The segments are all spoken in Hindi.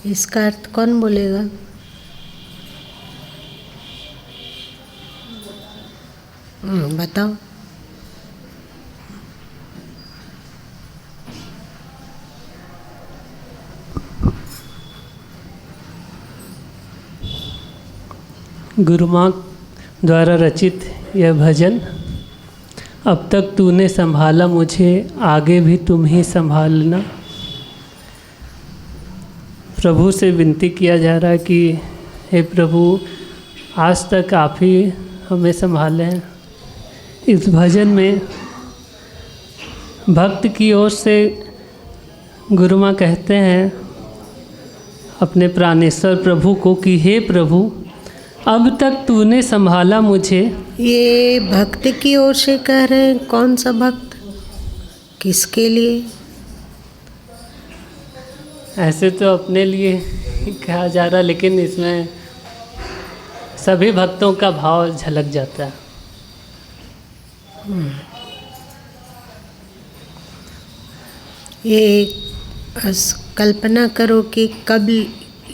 इसका अर्थ कौन बोलेगा? बताओ। गुरु माँ द्वारा रचित यह भजन। अब तक तूने संभाला मुझे, आगे भी तुम ही संभालना। प्रभु से विनती किया जा रहा है कि हे प्रभु, आज तक आप ही हमें संभाले हैं। इस भजन में भक्त की ओर से गुरु माँ कहते हैं अपने प्राणेश्वर प्रभु को कि हे प्रभु, अब तक तूने संभाला मुझे। ये भक्त की ओर से कह रहे हैं। कौन सा भक्त? किसके लिए? ऐसे तो अपने लिए कहा जा रहा, लेकिन इसमें सभी भक्तों का भाव झलक जाता है। ये कल्पना करो कि कब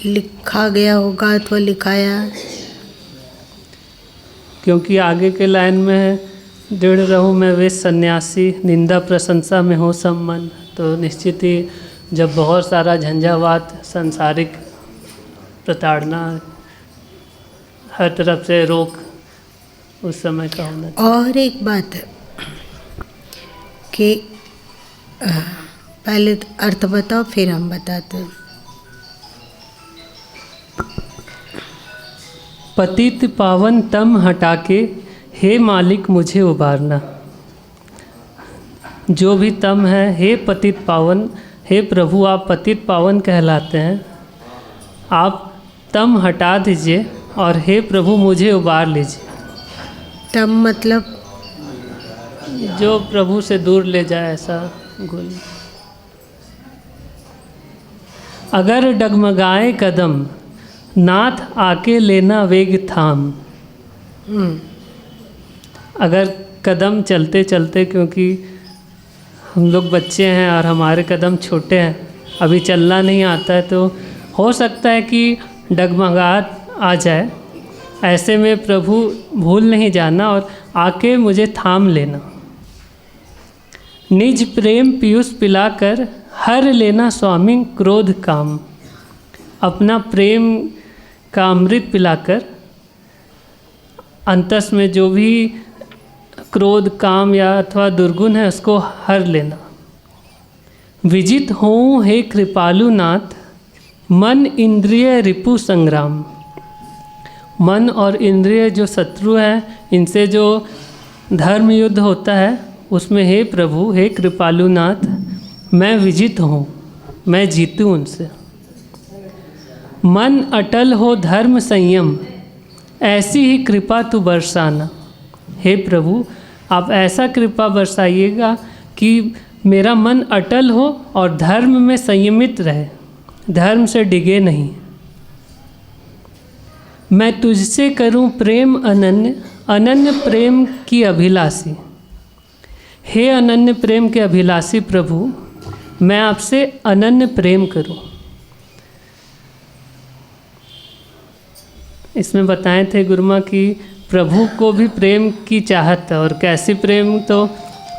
लिखा गया होगा अथवा लिखाया। क्योंकि आगे के लाइन में है, दृढ़ रहूं मैं वे सन्यासी, निंदा प्रशंसा में हो सम्मान। तो निश्चित ही जब बहुत सारा झंझावात, सांसारिक प्रताड़ना, हर तरफ से रोक उस समय का होना चाहिए। और एक बात है कि पहले अर्थ बताओ फिर हम बताते हैं। पतित पावन तम हटा के हे मालिक मुझे उबारना। जो भी तम है, हे पतित पावन, हे प्रभु आप पतित पावन कहलाते हैं। आप तम हटा दीजिए और हे प्रभु मुझे उबार लीजिए। तम मतलब जो प्रभु से दूर ले जाए ऐसा गुण। अगर डगमगाए कदम, नाथ आके लेना वेग थाम। अगर कदम चलते चलते, क्योंकि हम लोग बच्चे हैं और हमारे कदम छोटे हैं, अभी चलना नहीं आता है, तो हो सकता है कि डगमगाहट आ जाए। ऐसे में प्रभु भूल नहीं जाना और आके मुझे थाम लेना। निज प्रेम पीयूष पिलाकर हर लेना स्वामी क्रोध काम। अपना प्रेम का अमृत पिलाकर अंतस में जो भी क्रोध, काम या अथवा दुर्गुण है उसको हर लेना। विजित हों हे कृपालु नाथ, मन इंद्रिय रिपु संग्राम। मन और इंद्रिय जो शत्रु है, इनसे जो धर्म युद्ध होता है, उसमें हे प्रभु, हे कृपालु नाथ, मैं विजित हूँ, मैं जीतूँ उनसे। मन अटल हो धर्म संयम, ऐसी ही कृपा तू बरसाना। हे प्रभु आप ऐसा कृपा बरसाइएगा कि मेरा मन अटल हो और धर्म में संयमित रहे, धर्म से डिगे नहीं। मैं तुझसे करूं प्रेम अनन्य, अनन्य प्रेम की अभिलाषी। हे अनन्य प्रेम के अभिलाषी प्रभु, मैं आपसे अनन्य प्रेम करूं। इसमें बताए थे गुरु माँ कि प्रभु को भी प्रेम की चाहत है, और कैसी प्रेम? तो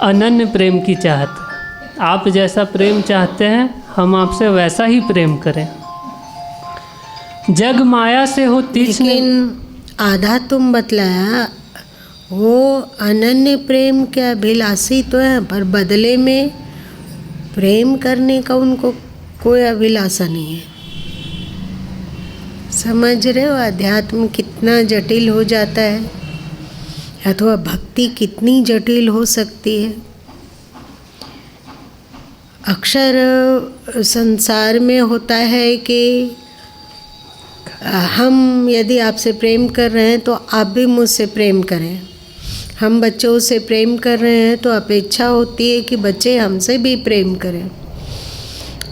अनन्य प्रेम की चाहत। आप जैसा प्रेम चाहते हैं हम आपसे वैसा ही प्रेम करें। जग माया से हो तीक्ष्ण। लेकिन आधा तुम बतलाया, वो अनन्य प्रेम के अभिलाषी तो है, पर बदले में प्रेम करने का उनको कोई अभिलाषा नहीं है। समझ रहे हो अध्यात्म कितना जटिल हो जाता है, अथवा भक्ति कितनी जटिल हो सकती है। अक्सर संसार में होता है कि हम यदि आपसे प्रेम कर रहे हैं तो आप भी मुझसे प्रेम करें। हम बच्चों से प्रेम कर रहे हैं तो अपेक्षा होती है कि बच्चे हमसे भी प्रेम करें।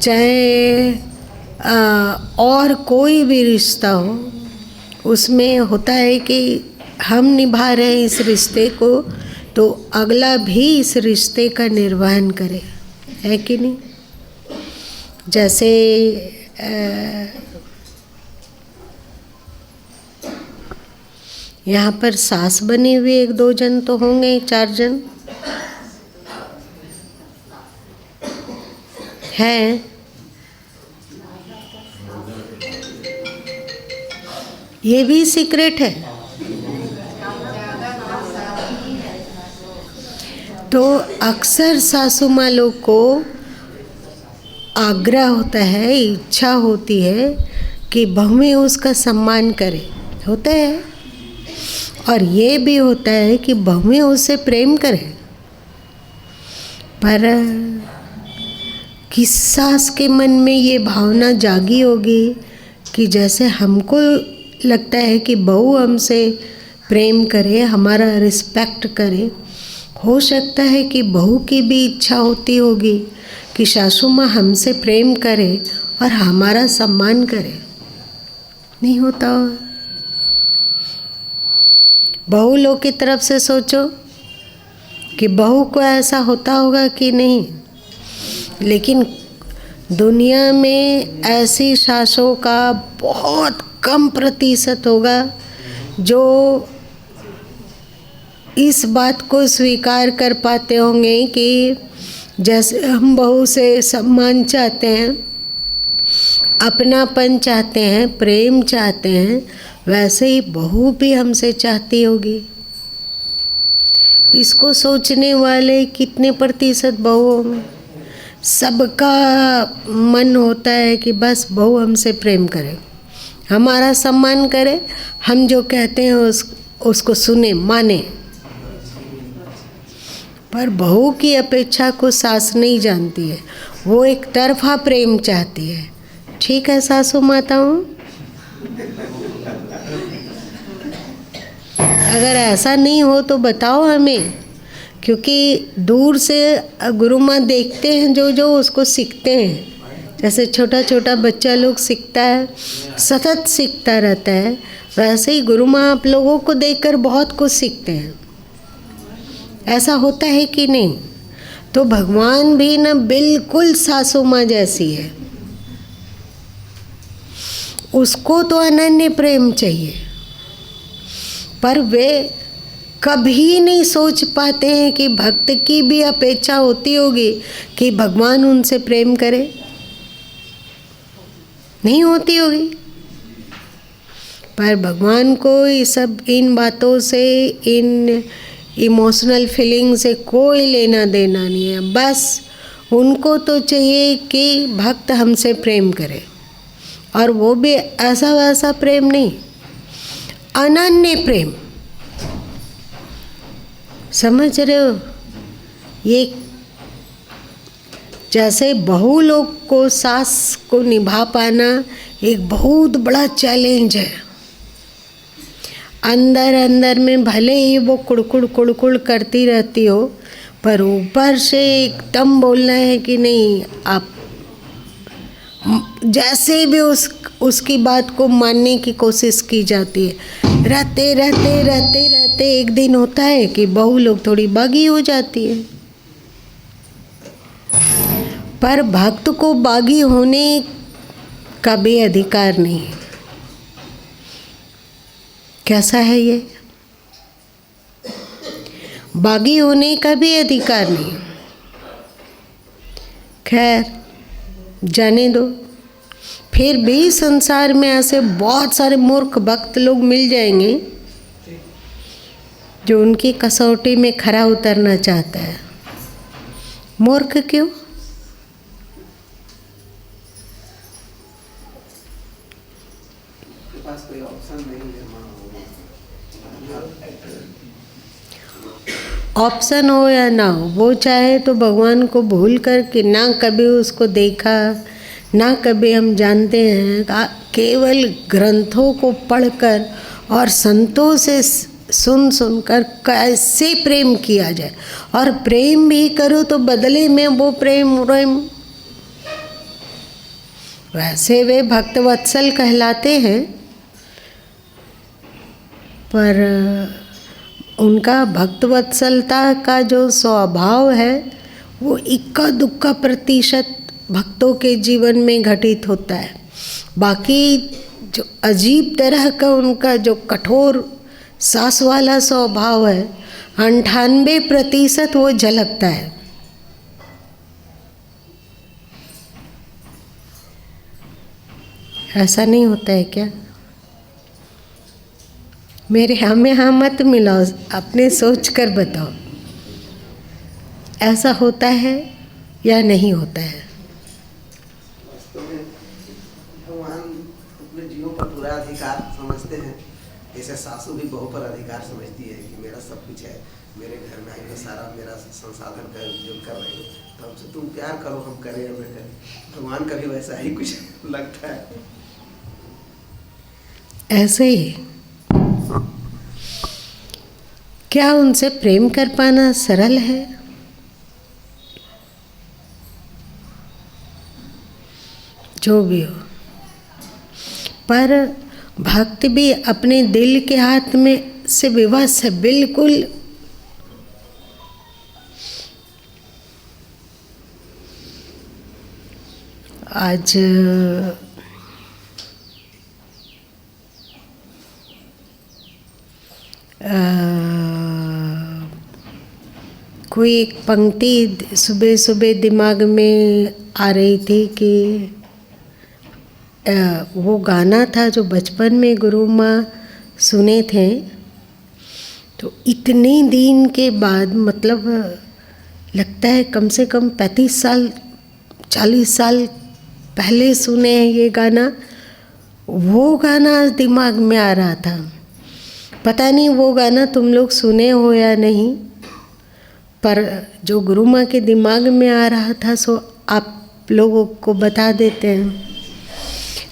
चाहे और कोई भी रिश्ता हो, उसमें होता है कि हम निभा रहे हैं इस रिश्ते को, तो अगला भी इस रिश्ते का निर्वहन करे, है कि नहीं? जैसे यहाँ पर सास बने हुए 1-2 जन तो होंगे, 4 जन हैं। ये भी सीक्रेट है। तो अक्सर सासू माँ लोग को आग्रह होता है, इच्छा होती है कि बहुएं उसका सम्मान करें, होता है। और ये भी होता है कि बहुएं उससे प्रेम करें। पर किस सास के मन में ये भावना जागी होगी कि जैसे हमको लगता है कि बहू हमसे प्रेम करे, हमारा रिस्पेक्ट करे, हो सकता है कि बहू की भी इच्छा होती होगी कि सासू माँ हमसे प्रेम करे और हमारा सम्मान करे। नहीं होता हो? बहू लोग की तरफ से सोचो कि बहू को ऐसा होता होगा कि नहीं। लेकिन दुनिया में ऐसी सासों का बहुत कम प्रतिशत होगा जो इस बात को स्वीकार कर पाते होंगे कि जैसे हम बहू से सम्मान चाहते हैं, अपनापन चाहते हैं, प्रेम चाहते हैं, वैसे ही बहू भी हमसे चाहती होगी। इसको सोचने वाले कितने प्रतिशत बहू होंगे? सबका मन होता है कि बस बहू हमसे प्रेम करे, हमारा सम्मान करे, हम जो कहते हैं उसको सुने, माने। पर बहू की अपेक्षा को सास नहीं जानती है, वो एक तरफा प्रेम चाहती है। ठीक है सासू माताओं? अगर ऐसा नहीं हो तो बताओ हमें, क्योंकि दूर से गुरु माँ देखते हैं जो उसको सीखते हैं। जैसे छोटा छोटा बच्चा लोग सीखता है, सतत सीखता रहता है, वैसे ही गुरु माँ आप लोगों को देखकर बहुत कुछ सीखते हैं। ऐसा होता है कि नहीं? तो भगवान भी ना बिल्कुल सासू माँ जैसी है, उसको तो अनन्य प्रेम चाहिए, पर वे कभी नहीं सोच पाते हैं कि भक्त की भी अपेक्षा होती होगी कि भगवान उनसे प्रेम करे। नहीं होती होगी। पर भगवान को ये सब इन बातों से, इन इमोशनल फीलिंग से कोई लेना देना नहीं है। बस उनको तो चाहिए कि भक्त हमसे प्रेम करे, और वो भी ऐसा वैसा प्रेम नहीं, अनन्य प्रेम। समझ रहे हो? ये जैसे बहू लोग को सास को निभा पाना एक बहुत बड़ा चैलेंज है। अंदर अंदर में भले ही वो कुड़कुड़ करती रहती हो, पर ऊपर से एकदम बोलना है कि नहीं, आप जैसे भी उसकी बात को मानने की कोशिश की जाती है। रहते एक दिन होता है कि बहू लोग थोड़ी बागी हो जाती है। पर भक्त को बागी होने का भी अधिकार नहीं है। कैसा है ये? बागी होने का भी अधिकार नहीं। खैर जाने दो। फिर भी संसार में ऐसे बहुत सारे मूर्ख भक्त लोग मिल जाएंगे जो उनकी कसौटी में खरा उतरना चाहता है। मूर्ख क्यों? ऑप्शन हो या ना हो, वो चाहे तो भगवान को भूल कर के ना कभी उसको देखा, ना कभी हम जानते हैं। केवल ग्रंथों को पढ़कर और संतों से सुनकर कैसे प्रेम किया जाए, और प्रेम भी करो तो बदले में वो प्रेम वैसे वे भक्त वत्सल कहलाते हैं, पर उनका भक्त वत्सलता का जो स्वभाव है वो इक्का दुक्का प्रतिशत भक्तों के जीवन में घटित होता है। बाकी जो अजीब तरह का उनका जो कठोर सास वाला स्वभाव है 98% वो झलकता है। ऐसा नहीं होता है क्या? मेरे हमें हाँ मत मिलाओ, अपने सोच कर बताओ ऐसा होता है या नहीं होता है? भगवान अपने जीवों पर पूरा अधिकार समझते हैं, जैसे सासू भी बहू पर अधिकार समझती है कि मेरा सब कुछ है, मेरे घर में आई सारा मेरा संसाधन का उपयोग कर रही हो, तो हमसे तुम प्यार करो, हम करें या न करें। भगवान का भी वैसा ही कुछ लगता है। ऐसे ही क्या उनसे प्रेम कर पाना सरल है? जो भी हो, पर भक्त भी अपने दिल के हाथ में से विवश है बिल्कुल। आज कोई एक पंक्ति सुबह सुबह दिमाग में आ रही थी कि वो गाना था जो बचपन में गुरु माँ सुने थे, तो इतने दिन के बाद, मतलब लगता है कम से कम 35 साल 40 साल पहले सुने हैं ये गाना। वो गाना आज दिमाग में आ रहा था। पता नहीं वो गाना तुम लोग सुने हो या नहीं, पर जो गुरु माँ के दिमाग में आ रहा था सो आप लोगों को बता देते हैं।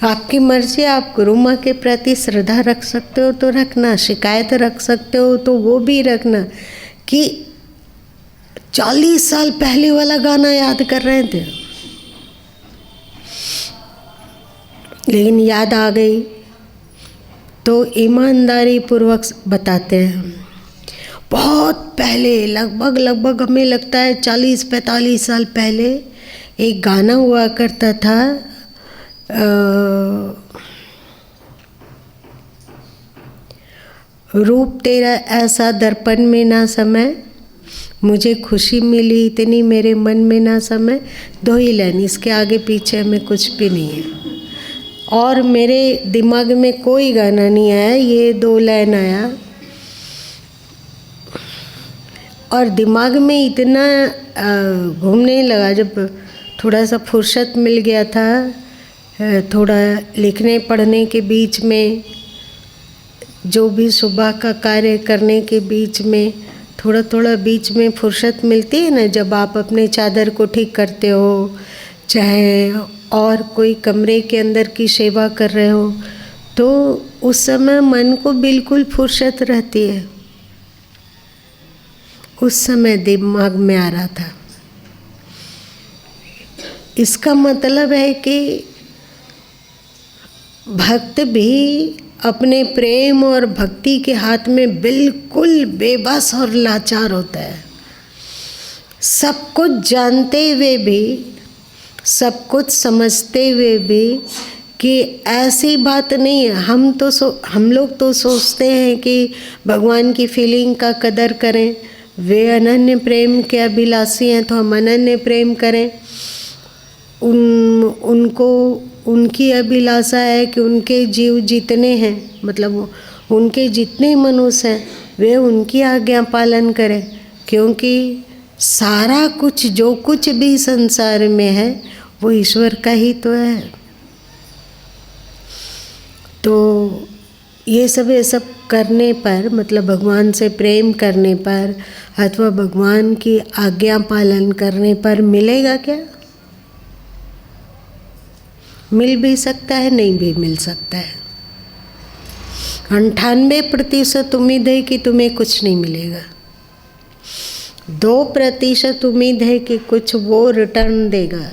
आपकी मर्जी, आप गुरु माँ के प्रति श्रद्धा रख सकते हो तो रखना, शिकायत रख सकते हो तो वो भी रखना कि 40 साल पहले वाला गाना याद कर रहे थे, लेकिन याद आ गई तो ईमानदारी पूर्वक बताते हैं। बहुत पहले, लगभग हमें लगता है 40-45 साल पहले एक गाना हुआ करता था, रूप तेरा ऐसा दर्पण में ना समय, मुझे खुशी मिली इतनी मेरे मन में ना समय। 2 ही लाइन, इसके आगे पीछे में कुछ भी नहीं है और मेरे दिमाग में कोई गाना नहीं आया, ये 2 लाइन आया और दिमाग में इतना घूमने लगा। जब थोड़ा सा फुर्सत मिल गया था, थोड़ा लिखने पढ़ने के बीच में, जो भी सुबह का कार्य करने के बीच में, थोड़ा बीच में फुर्सत मिलती है ना, जब आप अपने चादर को ठीक करते हो, चाहे और कोई कमरे के अंदर की सेवा कर रहे हो, तो उस समय मन को बिल्कुल फुर्सत रहती है। उस समय दिमाग में आ रहा था। इसका मतलब है कि भक्त भी अपने प्रेम और भक्ति के हाथ में बिल्कुल बेबस और लाचार होता है। सब कुछ जानते हुए भी, सब कुछ समझते हुए भी कि ऐसी बात नहीं है। हम लोग तो सोचते हैं कि भगवान की फीलिंग का कदर करें, वे अनन्य प्रेम के अभिलाषी हैं तो हम अनन्य प्रेम करें। उनको उनकी अभिलाषा है कि उनके जीव जितने हैं, मतलब उनके जितने मनुष्य हैं, वे उनकी आज्ञा पालन करें, क्योंकि सारा कुछ जो कुछ भी संसार में है वो ईश्वर का ही तो है। तो ये सब करने पर, मतलब भगवान से प्रेम करने पर अथवा भगवान की आज्ञा पालन करने पर मिलेगा क्या? मिल भी सकता है, नहीं भी मिल सकता है। 98% उम्मीद है कि तुम्हें कुछ नहीं मिलेगा। 2% उम्मीद है कि कुछ वो रिटर्न देगा।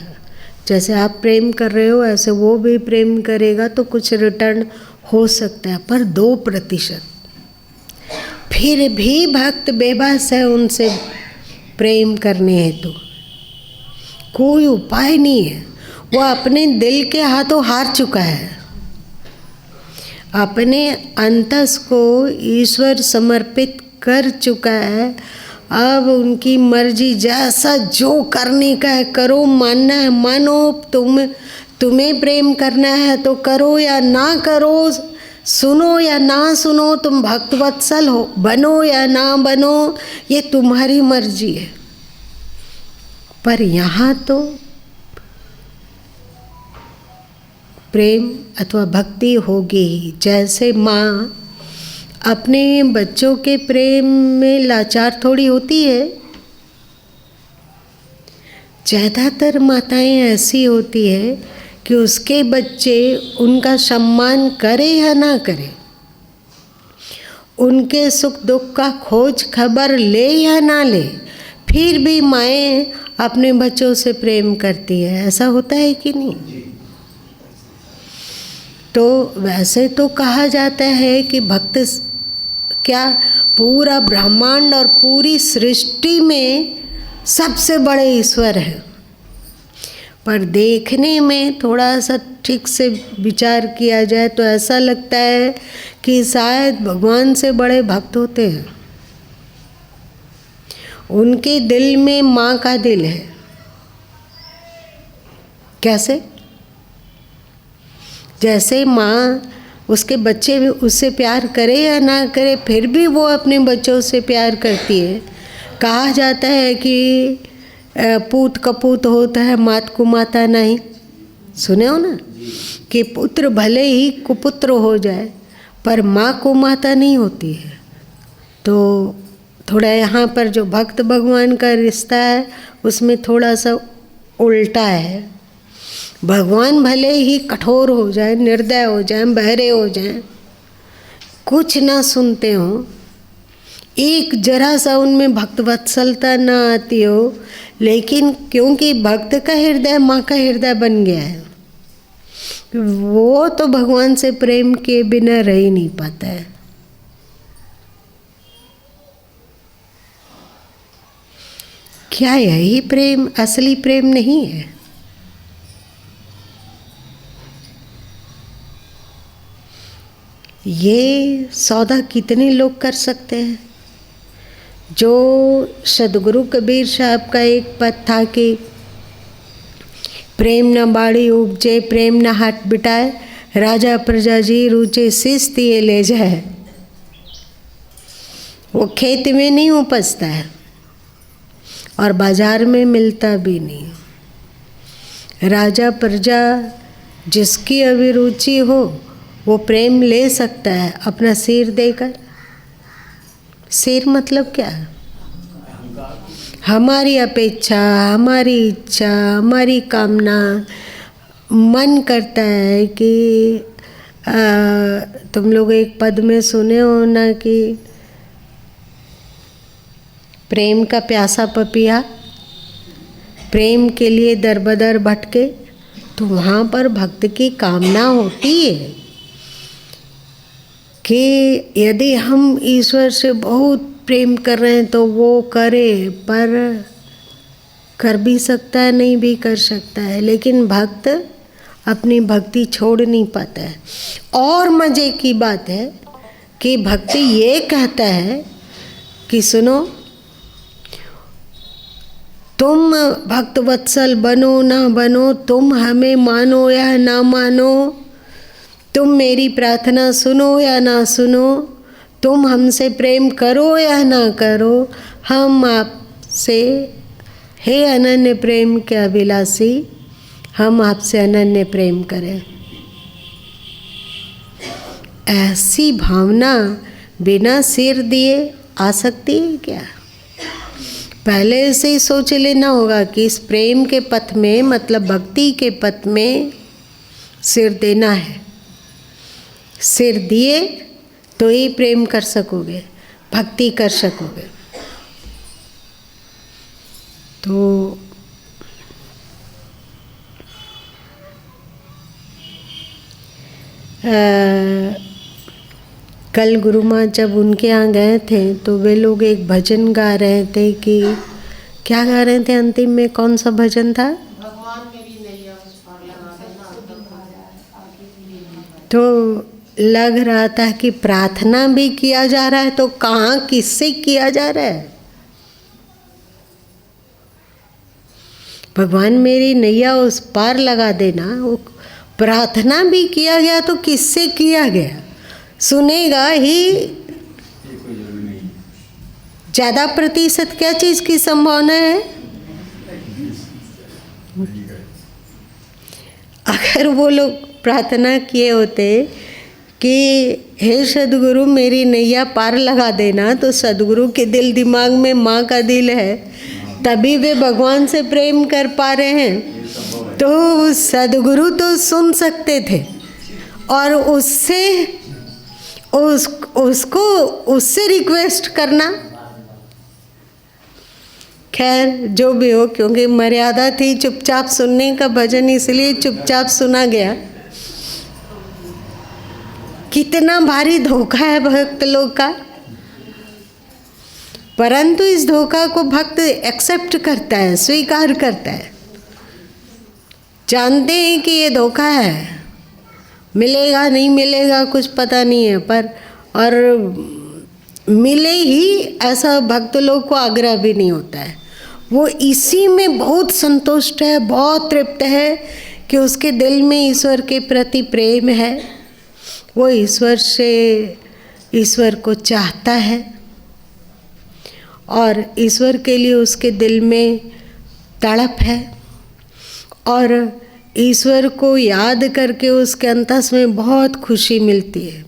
जैसे आप प्रेम कर रहे हो ऐसे वो भी प्रेम करेगा तो कुछ रिटर्न हो सकता है, पर 2%। फिर भी भक्त बेबस है उनसे प्रेम करने हेतु, कोई उपाय नहीं है। वो अपने दिल के हाथों हार चुका है। अपने अंतस को ईश्वर समर्पित कर चुका है। अब उनकी मर्जी, जैसा जो करने का है करो, मानना है मानो, तुम्हें प्रेम करना है तो करो या ना करो, सुनो या ना सुनो, तुम भक्तवत्सल हो, बनो या ना बनो, ये तुम्हारी मर्जी है। पर यहाँ तो प्रेम अथवा भक्ति होगी ही। जैसे माँ अपने बच्चों के प्रेम में लाचार थोड़ी होती है। ज़्यादातर माताएं ऐसी होती है कि उसके बच्चे उनका सम्मान करे या ना करे, उनके सुख दुख का खोज खबर ले या ना ले, फिर भी माएँ अपने बच्चों से प्रेम करती है। ऐसा होता है कि नहीं? तो वैसे तो कहा जाता है कि भक्त क्या पूरा ब्रह्मांड और पूरी सृष्टि में सबसे बड़े ईश्वर हैं। पर देखने में थोड़ा सा ठीक से विचार किया जाए तो ऐसा लगता है कि शायद भगवान से बड़े भक्त होते हैं। उनके दिल में माँ का दिल है। कैसे? जैसे माँ उसके बच्चे भी उससे प्यार करे या ना करे, फिर भी वो अपने बच्चों से प्यार करती है। कहा जाता है कि पूत कपूत होता है, मात को माता नहीं। सुने हो ना कि पुत्र भले ही कुपुत्र हो जाए पर माँ को माता नहीं होती है। तो थोड़ा यहाँ पर जो भक्त भगवान का रिश्ता है उसमें थोड़ा सा उल्टा है। भगवान भले ही कठोर हो जाए, निर्दय हो जाए, बहरे हो जाए, कुछ ना सुनते हो, एक जरा सा उनमें भक्तवत्सलता ना आती हो, लेकिन क्योंकि भक्त का हृदय माँ का हृदय बन गया है, वो तो भगवान से प्रेम के बिना रह ही नहीं पाता है। क्या यही प्रेम असली प्रेम नहीं है? ये सौदा कितने लोग कर सकते हैं? जो सदगुरु कबीर साहब का एक पद था कि प्रेम न बाड़ी उपजे, प्रेम न हाथ बिटाए, राजा प्रजा जी रुचे शीश दिए ले जाए। वो खेत में नहीं उपजता है और बाजार में मिलता भी नहीं। राजा प्रजा जिसकी अभिरुचि हो वो प्रेम ले सकता है अपना सिर देकर। सिर मतलब क्या है? हमारी अपेक्षा, हमारी इच्छा, हमारी कामना। मन करता है कि तुम लोग एक पद में सुने हो ना कि प्रेम का प्यासा पपिया प्रेम के लिए दरबदर भटके। तो वहाँ पर भक्त की कामना होती है कि यदि हम ईश्वर से बहुत प्रेम कर रहे हैं तो वो करे, पर कर भी सकता है, नहीं भी कर सकता है, लेकिन भक्त अपनी भक्ति छोड़ नहीं पाता है। और मज़े की बात है कि भक्ति ये कहता है कि सुनो, तुम भक्त वत्सल बनो ना बनो, तुम हमें मानो या ना मानो, तुम मेरी प्रार्थना सुनो या ना सुनो, तुम हमसे प्रेम करो या ना करो, हम आपसे, हे अनन्य प्रेम के अभिलाषी, हम आपसे अनन्य प्रेम करें। ऐसी भावना बिना सिर दिए आ सकती है क्या? पहले से ही सोच लेना होगा कि इस प्रेम के पथ में, मतलब भक्ति के पथ में सिर देना है। सिर दिए तो ही प्रेम कर सकोगे, भक्ति कर सकोगे। तो कल गुरु माँ जब उनके यहाँ गए थे तो वे लोग एक भजन गा रहे थे कि क्या गा रहे थे? अंतिम में कौन सा भजन था? तो लग रहा था कि प्रार्थना भी किया जा रहा है, तो कहाँ किससे किया जा रहा है? भगवान मेरी नैया उस पार लगा देना, वो प्रार्थना भी किया गया तो किससे किया गया? सुनेगा ही ज़्यादा प्रतिशत क्या चीज़ की संभावना है? अगर वो लोग प्रार्थना किए होते कि हे सदगुरु मेरी नैया पार लगा देना, तो सदगुरु के दिल दिमाग में माँ का दिल है, तभी वे भगवान से प्रेम कर पा रहे हैं। तो सदगुरु तो सुन सकते थे और उसको उससे रिक्वेस्ट करना। खैर जो भी हो, क्योंकि मर्यादा थी चुपचाप सुनने का भजन, इसलिए चुपचाप सुना गया। कितना भारी धोखा है भक्त लोग का, परंतु इस धोखा को भक्त एक्सेप्ट करता है, स्वीकार करता है। जानते हैं कि ये धोखा है, मिलेगा नहीं मिलेगा कुछ पता नहीं है, पर और मिले ही ऐसा भक्त लोग को आग्रह भी नहीं होता है। वो इसी में बहुत संतुष्ट है, बहुत तृप्त है कि उसके दिल में ईश्वर के प्रति प्रेम है, वो ईश्वर को चाहता है और ईश्वर के लिए उसके दिल में तड़प है, और ईश्वर को याद करके उसके अंतस में बहुत खुशी मिलती है।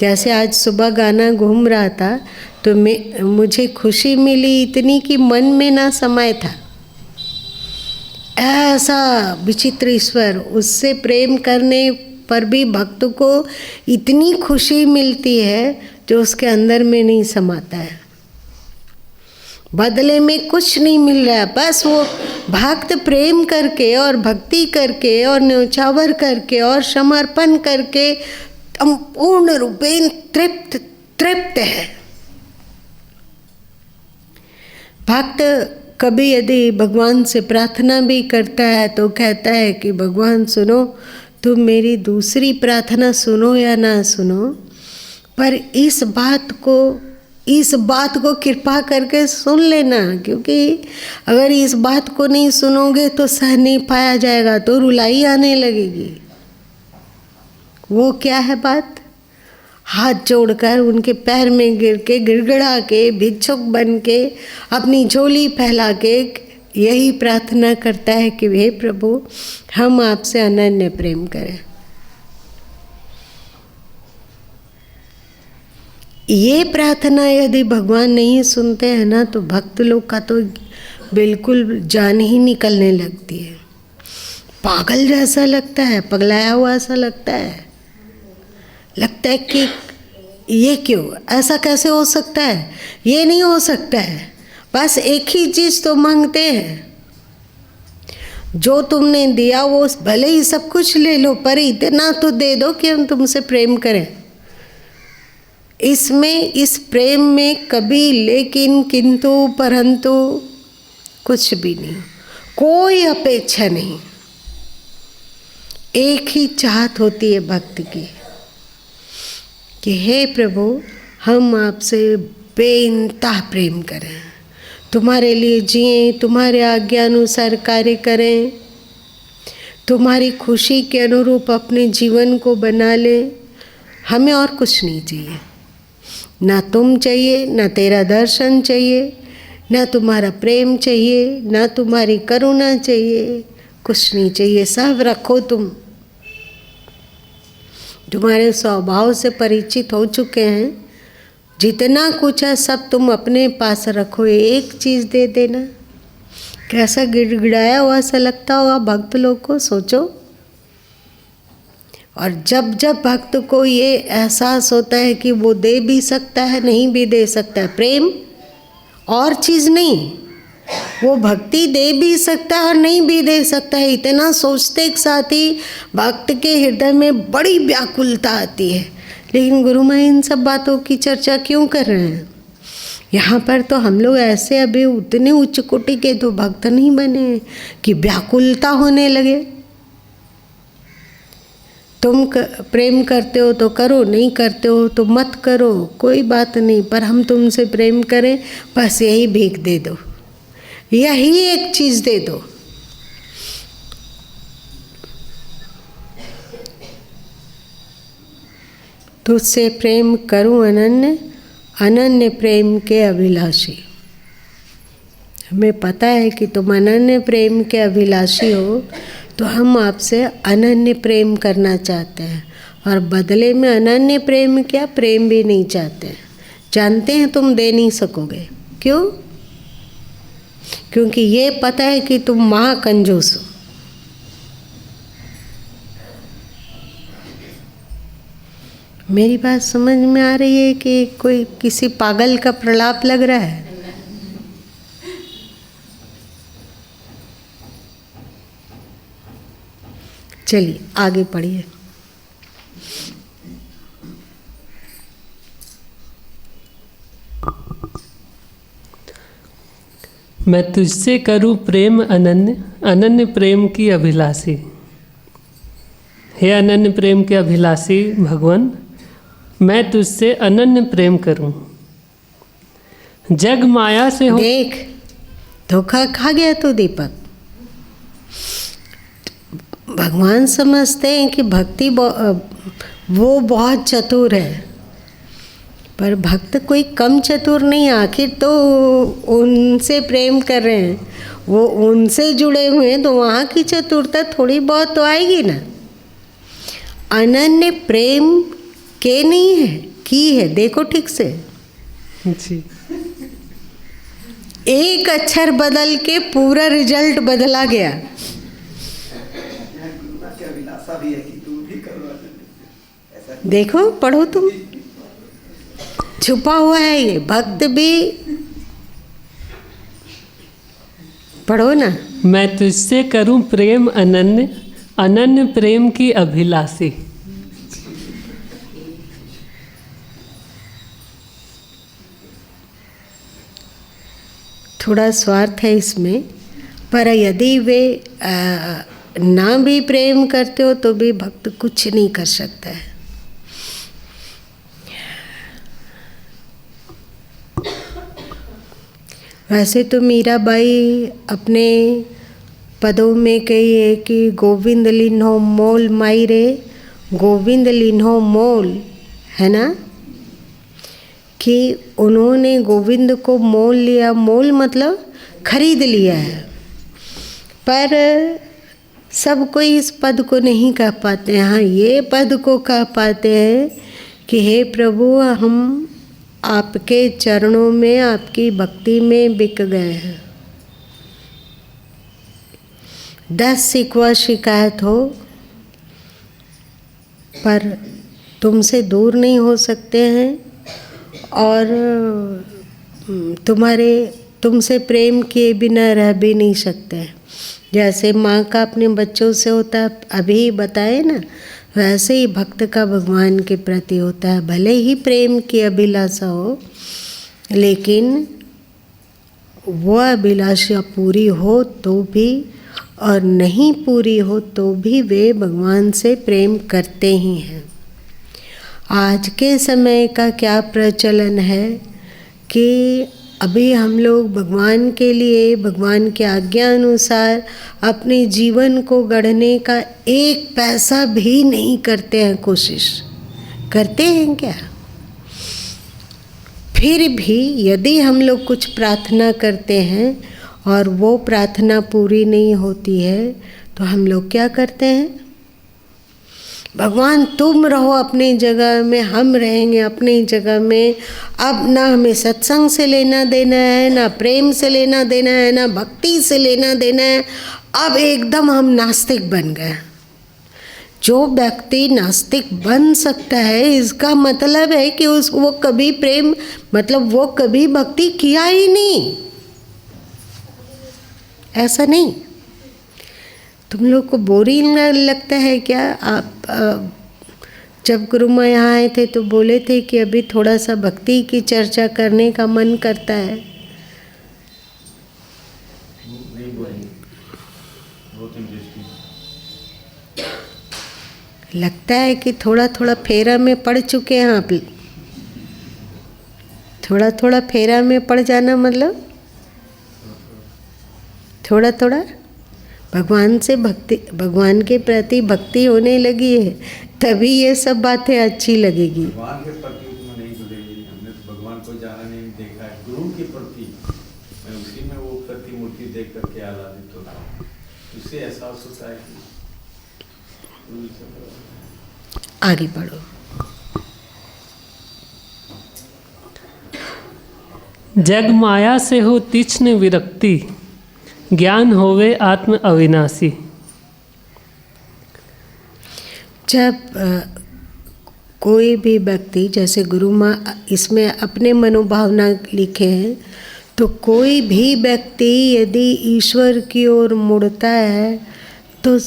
जैसे आज सुबह गाना घूम रहा था तो मुझे खुशी मिली इतनी कि मन में ना समाये था। ऐसा विचित्र ईश्वर, उससे प्रेम करने पर भी भक्त को इतनी खुशी मिलती है जो उसके अंदर में नहीं समाता है। बदले में कुछ नहीं मिल रहा है, बस वो भक्त प्रेम करके और भक्ति करके और न्योछावर करके और समर्पण करके पूर्ण रूपेण तृप्त है। भक्त कभी यदि भगवान से प्रार्थना भी करता है तो कहता है कि भगवान सुनो, तुम मेरी दूसरी प्रार्थना सुनो या ना सुनो, पर इस बात को कृपा करके सुन लेना, क्योंकि अगर इस बात को नहीं सुनोगे तो सह नहीं पाया जाएगा, तो रुलाई आने लगेगी। वो क्या है बात? हाथ जोड़कर उनके पैर में गिर के गिड़गिड़ा के भिक्षुक बन के अपनी झोली फैला के यही प्रार्थना करता है कि हे प्रभु हम आपसे अनन्य प्रेम करें। ये प्रार्थना यदि भगवान नहीं सुनते हैं ना, तो भक्त लोग का तो बिल्कुल जान ही निकलने लगती है। पागल जैसा लगता है, पगलाया हुआ सा लगता है कि ये क्यों, ऐसा कैसे हो सकता है, ये नहीं हो सकता है। बस एक ही चीज़ तो मांगते हैं, जो तुमने दिया वो भले ही सब कुछ ले लो, पर इतना तो दे दो कि हम तुमसे प्रेम करें। इस प्रेम में कभी लेकिन किंतु परंतु कुछ भी नहीं, कोई अपेक्षा नहीं। एक ही चाहत होती है भक्त की कि हे प्रभु हम आपसे बेइंतहा प्रेम करें, तुम्हारे लिए जिएं, तुम्हारे आज्ञा अनुसार कार्य करें, तुम्हारी खुशी के अनुरूप अपने जीवन को बना लें। हमें और कुछ नहीं चाहिए, ना तुम चाहिए, ना तेरा दर्शन चाहिए, ना तुम्हारा प्रेम चाहिए, ना तुम्हारी करुणा चाहिए, कुछ नहीं चाहिए। सब रखो तुम, तुम्हारे स्वभाव से परिचित हो चुके हैं, जितना कुछ है सब तुम अपने पास रखो। एक चीज़ दे देना। कैसा गिड़गिड़ाया हुआ सा लगता होगा भक्त लोग को, सोचो। और जब जब भक्त को ये एहसास होता है कि वो दे भी सकता है, नहीं भी दे सकता है, प्रेम और चीज़ नहीं, वो भक्ति दे भी सकता है और नहीं भी दे सकता है, इतना सोचते के साथ ही भक्त के हृदय में बड़ी व्याकुलता आती है। लेकिन गुरु माँ इन सब बातों की चर्चा क्यों कर रहे हैं? यहाँ पर तो हम लोग ऐसे अभी उतने उच्च कोटि के तो भक्त नहीं बने कि व्याकुलता होने लगे। तुम प्रेम करते हो तो करो, नहीं करते हो तो मत करो, कोई बात नहीं, पर हम तुमसे प्रेम करें, बस यही भीख दे दो, यही एक चीज़ दे दो। तुझसे प्रेम करूं अनन्य, अनन्य प्रेम के अभिलाषी। हमें पता है कि तुम अनन्य प्रेम के अभिलाषी हो, तो हम आपसे अनन्य प्रेम करना चाहते हैं, और बदले में अनन्य प्रेम क्या, प्रेम भी नहीं चाहते हैं। जानते हैं तुम दे नहीं सकोगे, क्यों? क्योंकि ये पता है कि तुम महाकंजूस हो। मेरी बात समझ में आ रही है कि कोई किसी पागल का प्रलाप लग रहा है? चलिए आगे पढ़िए। मैं तुझसे करूं प्रेम अनन्य, अनन्य प्रेम की अभिलाषी। हे अनन्य प्रेम के अभिलाषी भगवान, मैं तुझसे अनन्य प्रेम करूं। जग माया से हो। देख, धोखा खा गया तो दीपक। भगवान समझते हैं कि भक्ति वो बहुत चतुर है, पर भक्त कोई कम चतुर नहीं। आखिर तो उनसे प्रेम कर रहे हैं, वो उनसे जुड़े हुए हैं, तो वहाँ की चतुरता थोड़ी बहुत तो आएगी ना। अनन्य प्रेम के नहीं है, की है। देखो ठीक से जी। एक अक्षर बदल के पूरा रिजल्ट बदला गया। भी है कि तुम भी करो ऐसा। देखो, पढ़ो तुम, छुपा हुआ है ये। भक्त भी पढ़ो ना। मैं तुझसे करूं प्रेम अनन्य, अनन्य प्रेम की अभिलाषी। थोड़ा स्वार्थ है इसमें, पर यदि वे ना भी प्रेम करते हो तो भी भक्त कुछ नहीं कर सकता है। वैसे तो मीराबाई अपने पदों में कही है कि गोविंद लिन्हो मोल माई रे, गोविंद लिन्हो मोल, है ना, कि उन्होंने गोविंद को मोल लिया। मोल मतलब खरीद लिया है। पर सब कोई इस पद को नहीं कह पाते हैं। हाँ, ये पद को कह पाते हैं कि हे प्रभु, हम आपके चरणों में, आपकी भक्ति में बिक गए हैं। 10 शिकवा शिकायत हो, पर तुमसे दूर नहीं हो सकते हैं, और तुमसे प्रेम किए बिना रह भी नहीं सकते हैं। जैसे माँ का अपने बच्चों से होता है, अभी बताए ना, वैसे ही भक्त का भगवान के प्रति होता है। भले ही प्रेम की अभिलाषा हो, लेकिन वह अभिलाषा पूरी हो तो भी, और नहीं पूरी हो तो भी वे भगवान से प्रेम करते ही हैं। आज के समय का क्या प्रचलन है कि अभी हम लोग भगवान के लिए, भगवान के आज्ञा अनुसार अपने जीवन को गढ़ने का एक पैसा भी नहीं करते हैं। कोशिश करते हैं क्या? फिर भी यदि हम लोग कुछ प्रार्थना करते हैं और वो प्रार्थना पूरी नहीं होती है, तो हम लोग क्या करते हैं? भगवान तुम रहो अपनी जगह में, हम रहेंगे अपनी जगह में। अब ना हमें सत्संग से लेना देना है, ना प्रेम से लेना देना है, ना भक्ति से लेना देना है। अब एकदम हम नास्तिक बन गए। जो व्यक्ति नास्तिक बन सकता है, इसका मतलब है कि वो कभी प्रेम, मतलब वो कभी भक्ति किया ही नहीं। ऐसा नहीं। तुम लोग को बोरिंग लगता है क्या? आप जब गुरु माँ यहाँ आए थे तो बोले थे कि अभी थोड़ा सा भक्ति की चर्चा करने का मन करता है। लगता है कि थोड़ा थोड़ा फेरा में पड़ चुके हैं आप। थोड़ा थोड़ा फेरा में पड़ जाना मतलब थोड़ा थोड़ा भगवान से भक्ति, भगवान के प्रति भक्ति होने लगी है, तभी ये सब बातें अच्छी लगेगी। भगवान के प्रति उतना नहीं जुड़ेगी, हमने तो भगवान को जाना नहीं देखा है। गुरु के प्रति मैं उसी में वो प्रतिमूर्ति देख करके आह्लादित होता हूँ, उससे एहसास होता है कि आगे बढ़ो। जग माया से हो तीक्ष्ण विरक्ति, ज्ञान होवे आत्म अविनाशी। जब कोई भी व्यक्ति, जैसे गुरु माँ इसमें अपने मनोभावना लिखे हैं, तो कोई भी व्यक्ति यदि ईश्वर की ओर मुड़ता है तो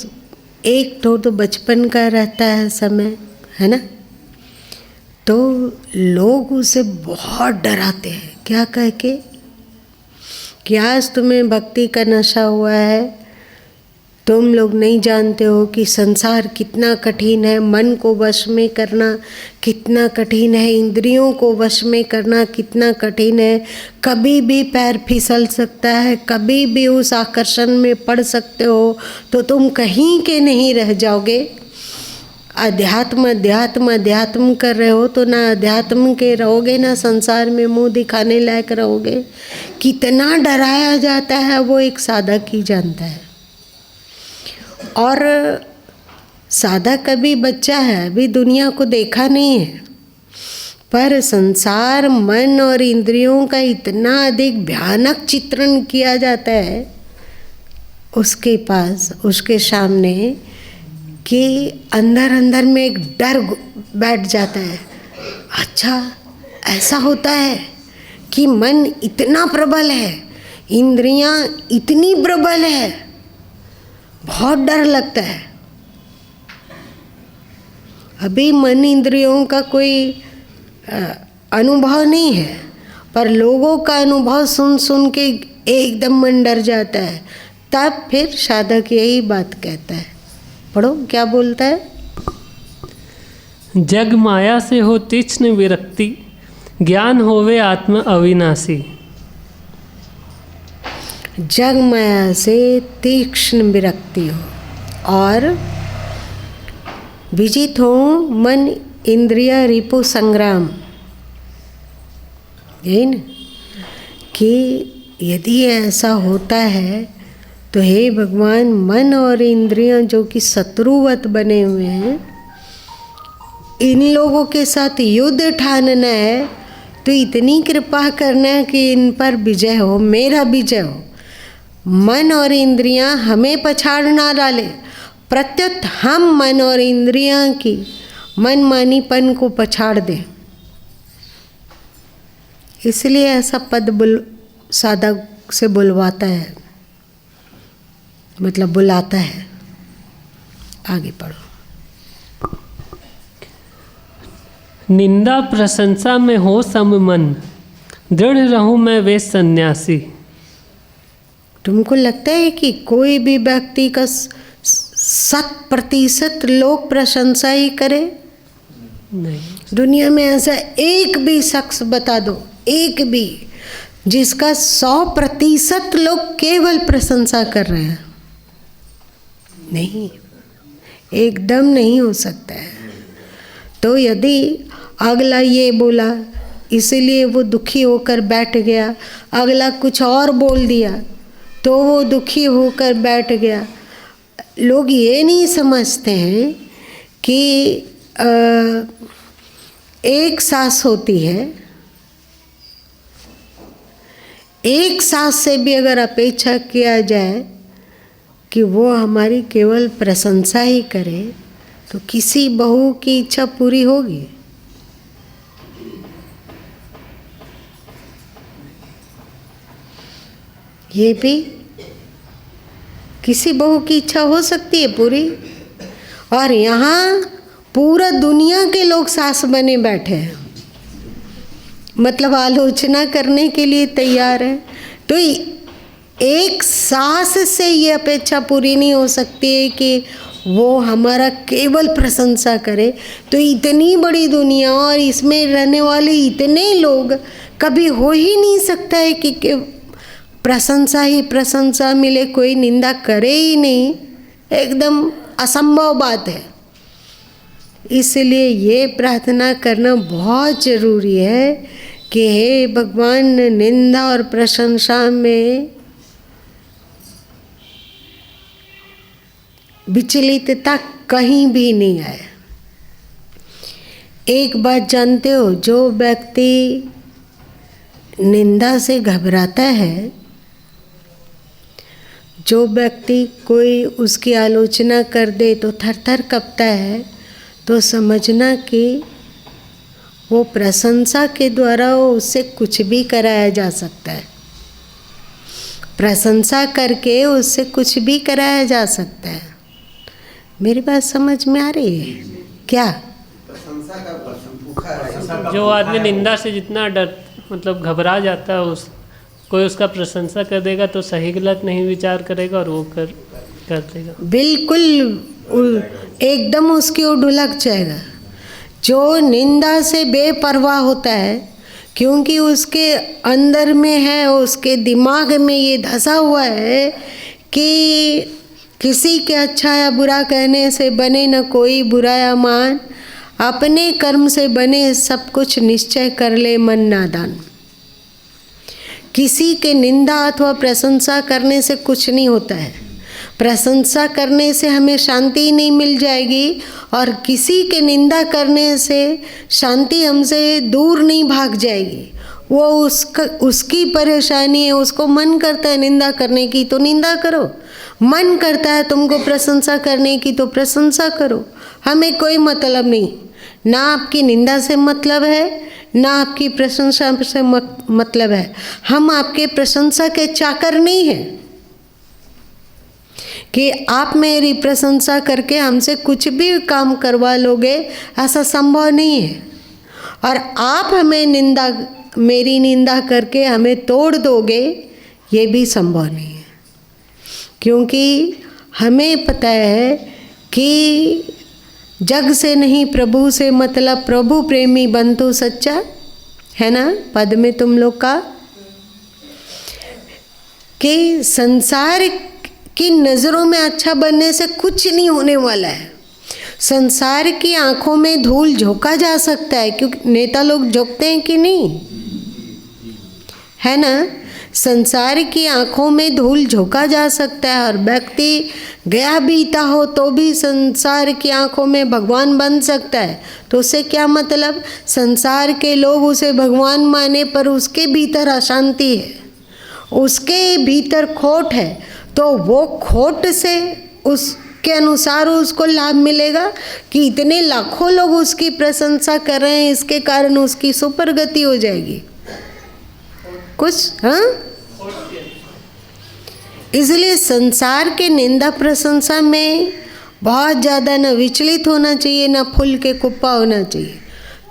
एक तो बचपन का रहता है समय, है ना, तो लोग उसे बहुत डराते हैं। क्या कह के कि आज तुम्हें भक्ति का नशा हुआ है, तुम लोग नहीं जानते हो कि संसार कितना कठिन है, मन को वश में करना कितना कठिन है, इंद्रियों को वश में करना कितना कठिन है। कभी भी पैर फिसल सकता है, कभी भी उस आकर्षण में पड़ सकते हो, तो तुम कहीं के नहीं रह जाओगे। अध्यात्म अध्यात्म अध्यात्म कर रहे हो तो ना अध्यात्म के रहोगे, ना संसार में मुंह दिखाने लायक रहोगे। कितना डराया जाता है वो एक साधक ही जानता है। और साधक अभी बच्चा है, अभी दुनिया को देखा नहीं है, पर संसार, मन और इंद्रियों का इतना अधिक भयानक चित्रण किया जाता है उसके पास, उसके सामने, कि अंदर अंदर में एक डर बैठ जाता है। अच्छा, ऐसा होता है कि मन इतना प्रबल है, इंद्रियां इतनी प्रबल है, बहुत डर लगता है। अभी मन इंद्रियों का कोई अनुभव नहीं है, पर लोगों का अनुभव सुन सुन के एकदम मन डर जाता है। तब फिर साधक यही बात कहता है, पढ़ो क्या बोलता है। जग माया से हो तीक्ष्ण विरक्ति, ज्ञान होवे आत्म अविनाशी। जग माया से तीक्ष्ण विरक्ति हो और विजित हो मन इंद्रिय रिपु संग्राम। यही ना, कि यदि ऐसा होता है तो हे भगवान, मन और इंद्रियां जो कि शत्रुवत बने हुए हैं, इन लोगों के साथ युद्ध ठानना है, तो इतनी कृपा करना है कि इन पर विजय हो, मेरा विजय हो। मन और इंद्रियां हमें पछाड़ ना डाले, प्रत्युत हम मन और इंद्रियां की मनमानीपन को पछाड़ दें। इसलिए ऐसा पद साधक से बुलवाता है, मतलब बुलाता है। आगे पढ़ो। निंदा प्रशंसा में हो सम मन, दृढ़ रहूं मैं वे सन्यासी। तुमको लगता है कि कोई भी व्यक्ति का 100% लोग प्रशंसा ही करे? नहीं। दुनिया में ऐसा एक भी शख्स बता दो, एक भी, जिसका 100% लोग केवल प्रशंसा कर रहे हैं? नहीं, एकदम नहीं हो सकता है। तो यदि अगला ये बोला इसीलिए वो दुखी होकर बैठ गया, अगला कुछ और बोल दिया तो वो दुखी होकर बैठ गया। लोग ये नहीं समझते हैं कि एक सांस होती है, एक सांस से भी अगर अपेक्षा किया जाए कि वो हमारी केवल प्रशंसा ही करे तो किसी बहू की इच्छा पूरी होगी? ये भी किसी बहू की इच्छा हो सकती है पूरी? और यहाँ पूरा दुनिया के लोग सास बने बैठे हैं, मतलब आलोचना करने के लिए तैयार है। तो एक सांस से ये अपेक्षा पूरी नहीं हो सकती है कि वो हमारा केवल प्रशंसा करे तो इतनी बड़ी दुनिया और इसमें रहने वाले इतने लोग कभी हो ही नहीं सकता है कि प्रशंसा ही प्रशंसा मिले, कोई निंदा करे ही नहीं, एकदम असंभव बात है। इसलिए ये प्रार्थना करना बहुत ज़रूरी है कि हे भगवान, निंदा और प्रशंसा में विचलितता कहीं भी नहीं आए। एक बात जानते हो, जो व्यक्ति निंदा से घबराता है, जो व्यक्ति कोई उसकी आलोचना कर दे तो थर थर कांपता है, तो समझना कि वो प्रशंसा के द्वारा उससे कुछ भी कराया जा सकता है। प्रशंसा करके उससे कुछ भी कराया जा सकता है। मेरी बात समझ में आ रही है क्या? प्रशंसा का भूखा है। जो आदमी निंदा से जितना डर मतलब घबरा जाता है, उस कोई उसका प्रशंसा कर देगा तो सही गलत नहीं विचार करेगा और वो कर देगा, बिल्कुल एकदम उसकी ओर ढुलक जाएगा। जो निंदा से बेपरवाह होता है, क्योंकि उसके अंदर में है, उसके दिमाग में ये धंसा हुआ है कि किसी के अच्छा या बुरा कहने से बने न कोई बुरा या मान, अपने कर्म से बने सब कुछ निश्चय कर ले मन नादान। किसी के निंदा अथवा प्रशंसा करने से कुछ नहीं होता है। प्रशंसा करने से हमें शांति नहीं मिल जाएगी, और किसी के निंदा करने से शांति हमसे दूर नहीं भाग जाएगी। वो उसकी परेशानी है, उसको मन करता है निंदा करने की तो निंदा करो, मन करता है तुमको प्रशंसा करने की तो प्रशंसा करो। हमें कोई मतलब नहीं, ना आपकी निंदा से मतलब है, ना आपकी प्रशंसा से मतलब है। हम आपके प्रशंसा के चाकर नहीं हैं कि आप मेरी प्रशंसा करके हमसे कुछ भी काम करवा लोगे, ऐसा संभव नहीं है। और आप हमें मेरी निंदा करके हमें तोड़ दोगे, ये भी संभव नहीं है। क्योंकि हमें पता है कि जग से नहीं प्रभु से मतलब, प्रभु प्रेमी बंधु सच्चा, है ना पद में तुम लोग का, कि संसार की नज़रों में अच्छा बनने से कुछ नहीं होने वाला है। संसार की आंखों में धूल झोंका जा सकता है, क्योंकि नेता लोग झोंकते हैं कि नहीं, है ना। संसार की आंखों में धूल झोंका जा सकता है, और व्यक्ति गया बीता हो तो भी संसार की आंखों में भगवान बन सकता है। तो उससे क्या मतलब, संसार के लोग उसे भगवान माने पर उसके भीतर अशांति है, उसके भीतर खोट है, तो वो खोट से उसके अनुसार उसको लाभ मिलेगा कि इतने लाखों लोग उसकी प्रशंसा कर रहे हैं, इसके कारण उसकी सुपरगति हो जाएगी कुछ, हाँ। इसलिए संसार के निंदा प्रशंसा में बहुत ज़्यादा न विचलित होना चाहिए, न फूल के कुप्पा होना चाहिए।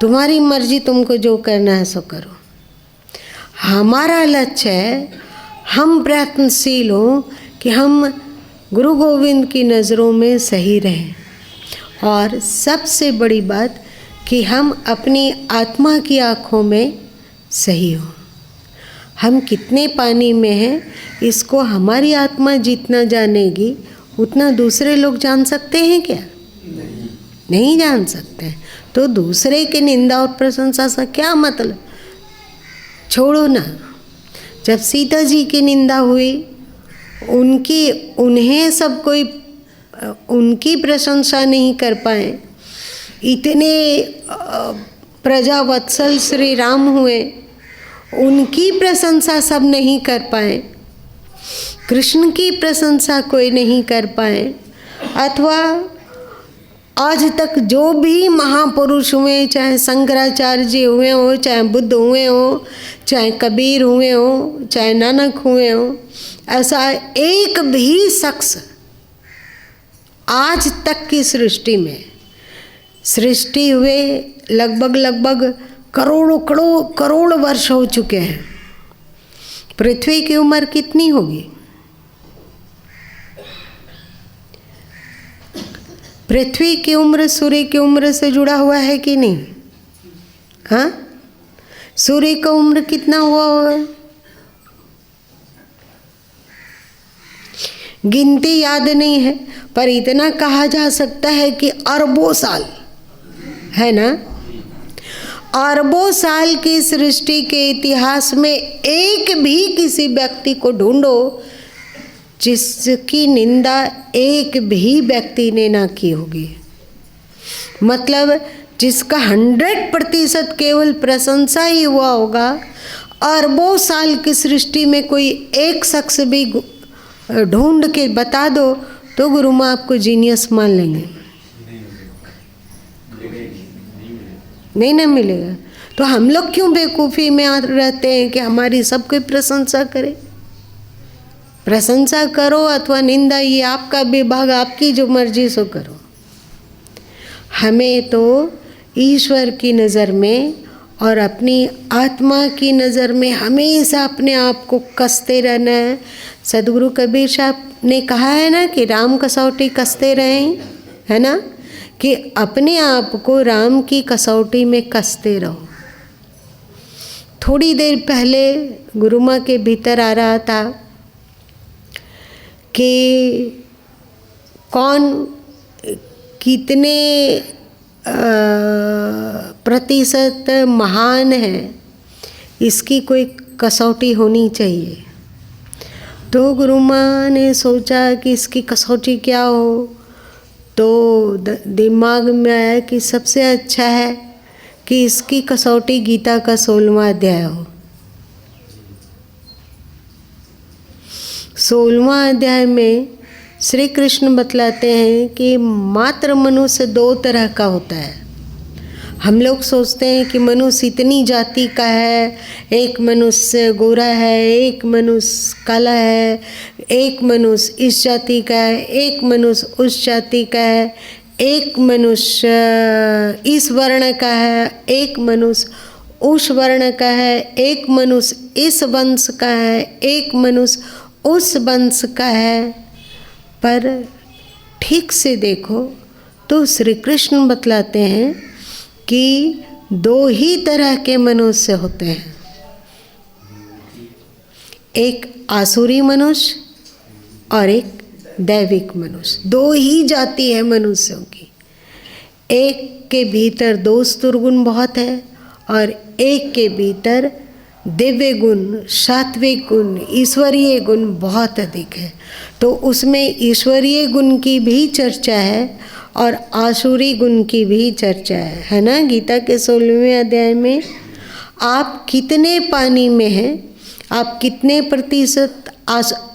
तुम्हारी मर्जी, तुमको जो करना है सो करो। हमारा लक्ष्य है, हम प्रयत्नशील हों कि हम गुरु गोविंद की नज़रों में सही रहें, और सबसे बड़ी बात कि हम अपनी आत्मा की आँखों में सही हों। हम कितने पानी में हैं, इसको हमारी आत्मा जितना जानेगी उतना दूसरे लोग जान सकते हैं क्या? नहीं जान सकते हैं। तो दूसरे की निंदा और प्रशंसा से क्या मतलब, छोड़ो ना। जब सीता जी की निंदा हुई, उन्हें सब कोई उनकी प्रशंसा नहीं कर पाए, इतने प्रजा वत्सल श्री राम हुए, उनकी प्रशंसा सब नहीं कर पाए, कृष्ण की प्रशंसा कोई नहीं कर पाए, अथवा आज तक जो भी महापुरुष हुए, चाहे शंकराचार्य जी हुए हो, चाहे बुद्ध हुए हो, चाहे कबीर हुए हो, चाहे नानक हुए हो, ऐसा एक भी शख्स आज तक की सृष्टि में, सृष्टि हुए लगभग करोड़ वर्ष हो चुके हैं। पृथ्वी की उम्र कितनी होगी? पृथ्वी की उम्र सूर्य की उम्र से जुड़ा हुआ है कि नहीं? हाँ, सूर्य का उम्र कितना हुआ होगा? गिनती याद नहीं है, पर इतना कहा जा सकता है कि अरबों साल है ना। अरबों साल की सृष्टि के इतिहास में एक भी किसी व्यक्ति को ढूंढो जिसकी निंदा एक भी व्यक्ति ने ना की होगी। मतलब जिसका 100% केवल प्रशंसा ही हुआ होगा। अरबों साल की सृष्टि में कोई एक शख्स भी ढूंढ के बता दो तो गुरु माँ आपको जीनियस मान लेंगे। नहीं ना मिलेगा। तो हम लोग क्यों बेवकूफ़ी में रहते हैं कि हमारी सबकी प्रशंसा करें? प्रशंसा करो अथवा निंदा, ये आपका विभाग, आपकी जो मर्जी सो करो। हमें तो ईश्वर की नज़र में और अपनी आत्मा की नज़र में हमेशा अपने आप को कसते रहना है। सदगुरु कबीर साहब ने कहा है ना कि राम कसौटी कसते रहें, है ना, कि अपने आप को राम की कसौटी में कसते रहो। थोड़ी देर पहले गुरु माँ के भीतर आ रहा था कि कौन कितने प्रतिशत महान है, इसकी कोई कसौटी होनी चाहिए। तो गुरु माँ ने सोचा कि इसकी कसौटी क्या हो, तो दिमाग में आया कि सबसे अच्छा है कि इसकी कसौटी गीता का 16वां अध्याय हो। 16वां अध्याय में श्री कृष्ण बतलाते हैं कि मात्र मनुष्य 2 तरह का होता है। हम लोग सोचते हैं कि मनुष्य इतनी जाति का है, एक मनुष्य गोरा है, एक मनुष्य काला है, एक मनुष्य इस जाति का है, एक मनुष्य उस जाति का है, एक मनुष्य इस वर्ण का है, एक मनुष्य उस वर्ण का है, एक मनुष्य इस वंश का है, एक मनुष्य उस वंश का है। पर ठीक से देखो तो श्री कृष्ण बतलाते हैं कि 2 ही तरह के मनुष्य होते हैं। एक आसुरी मनुष्य और एक दैविक मनुष्य। 2 ही जाति है मनुष्यों की। एक के भीतर दोष दुर्गुण बहुत है और एक के भीतर दिव्य गुण, सात्विक गुण, ईश्वरीय गुण बहुत अधिक है। तो उसमें ईश्वरीय गुण की भी चर्चा है और आसुरी गुण की भी चर्चा है ना। गीता के 16वें अध्याय में आप कितने पानी में हैं, आप कितने प्रतिशत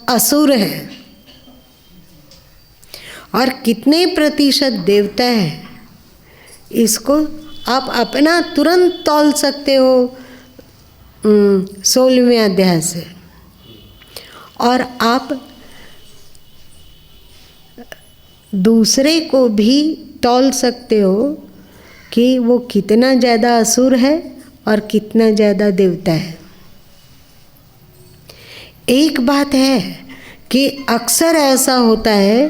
असुर हैं और कितने प्रतिशत देवता हैं, इसको आप अपना तुरंत तौल सकते हो 16वें अध्याय से। और आप दूसरे को भी तौल सकते हो कि वो कितना ज़्यादा असुर है और कितना ज़्यादा देवता है। एक बात है कि अक्सर ऐसा होता है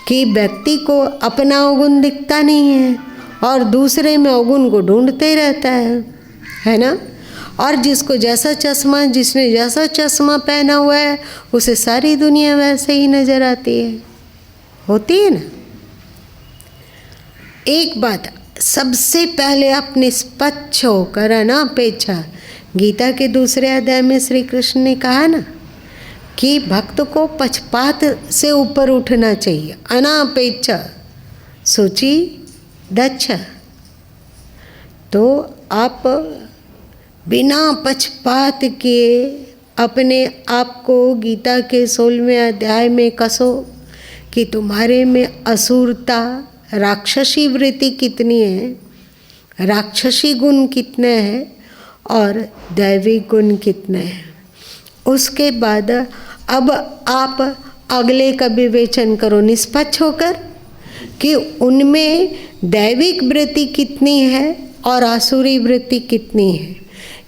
कि व्यक्ति को अपना अवगुण दिखता नहीं है और दूसरे में अवगुण को ढूंढते रहता है ना। और जिसको जैसा चश्मा, जिसने जैसा चश्मा पहना हुआ है उसे सारी दुनिया वैसे ही नज़र आती है, होती है ना। एक बात सबसे आप आप निष्पक्ष होकर अनापेक्षा, गीता के 2 अध्याय में श्री कृष्ण ने कहा ना कि भक्त को पक्षपात से ऊपर उठना चाहिए, अनापेक्षा सूची दक्ष। तो आप बिना पक्षपात के अपने आप को गीता के 16वें अध्याय में कसो कि तुम्हारे में असुरता, राक्षसी वृत्ति कितनी है, राक्षसी गुण कितने हैं और दैविक गुण कितने हैं। उसके बाद अब आप अगले का विवेचन करो निष्पक्ष होकर कि उनमें दैविक वृत्ति कितनी है और आसुरी वृत्ति कितनी है।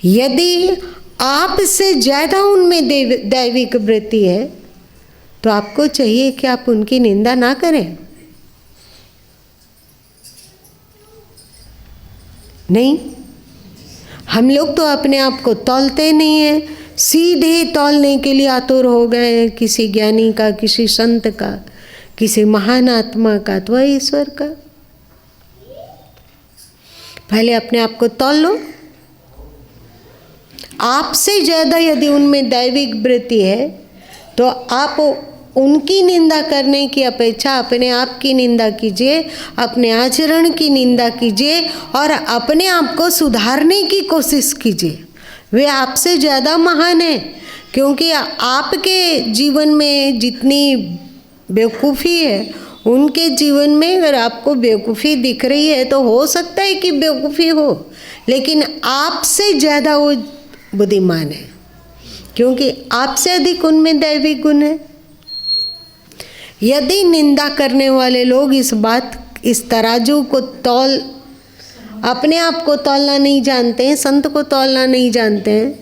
यदि आपसे ज़्यादा उनमें दैविक वृत्ति है तो आपको चाहिए कि आप उनकी निंदा ना करें। नहीं, हम लोग तो अपने आप को तौलते नहीं हैं, सीधे तौलने के लिए आतुर हो गए हैं किसी ज्ञानी का, किसी संत का, किसी महान आत्मा का, तो ईश्वर का। पहले अपने आप को तौल लो। आपसे ज़्यादा यदि उनमें दैविक वृत्ति है तो आप उनकी निंदा करने की अपेक्षा अपने आप की निंदा कीजिए, अपने आचरण की निंदा कीजिए और अपने आप को सुधारने की कोशिश कीजिए। वे आपसे ज़्यादा महान हैं, क्योंकि आपके जीवन में जितनी बेवकूफ़ी है उनके जीवन में अगर आपको बेवकूफ़ी दिख रही है तो हो सकता है कि बेवकूफ़ी हो, लेकिन आपसे ज़्यादा वो बुद्धिमान है, क्योंकि आपसे अधिक उनमें दैविक गुण है। यदि निंदा करने वाले लोग इस तराजू को अपने आप को तौलना नहीं जानते हैं, संत को तौलना नहीं जानते हैं,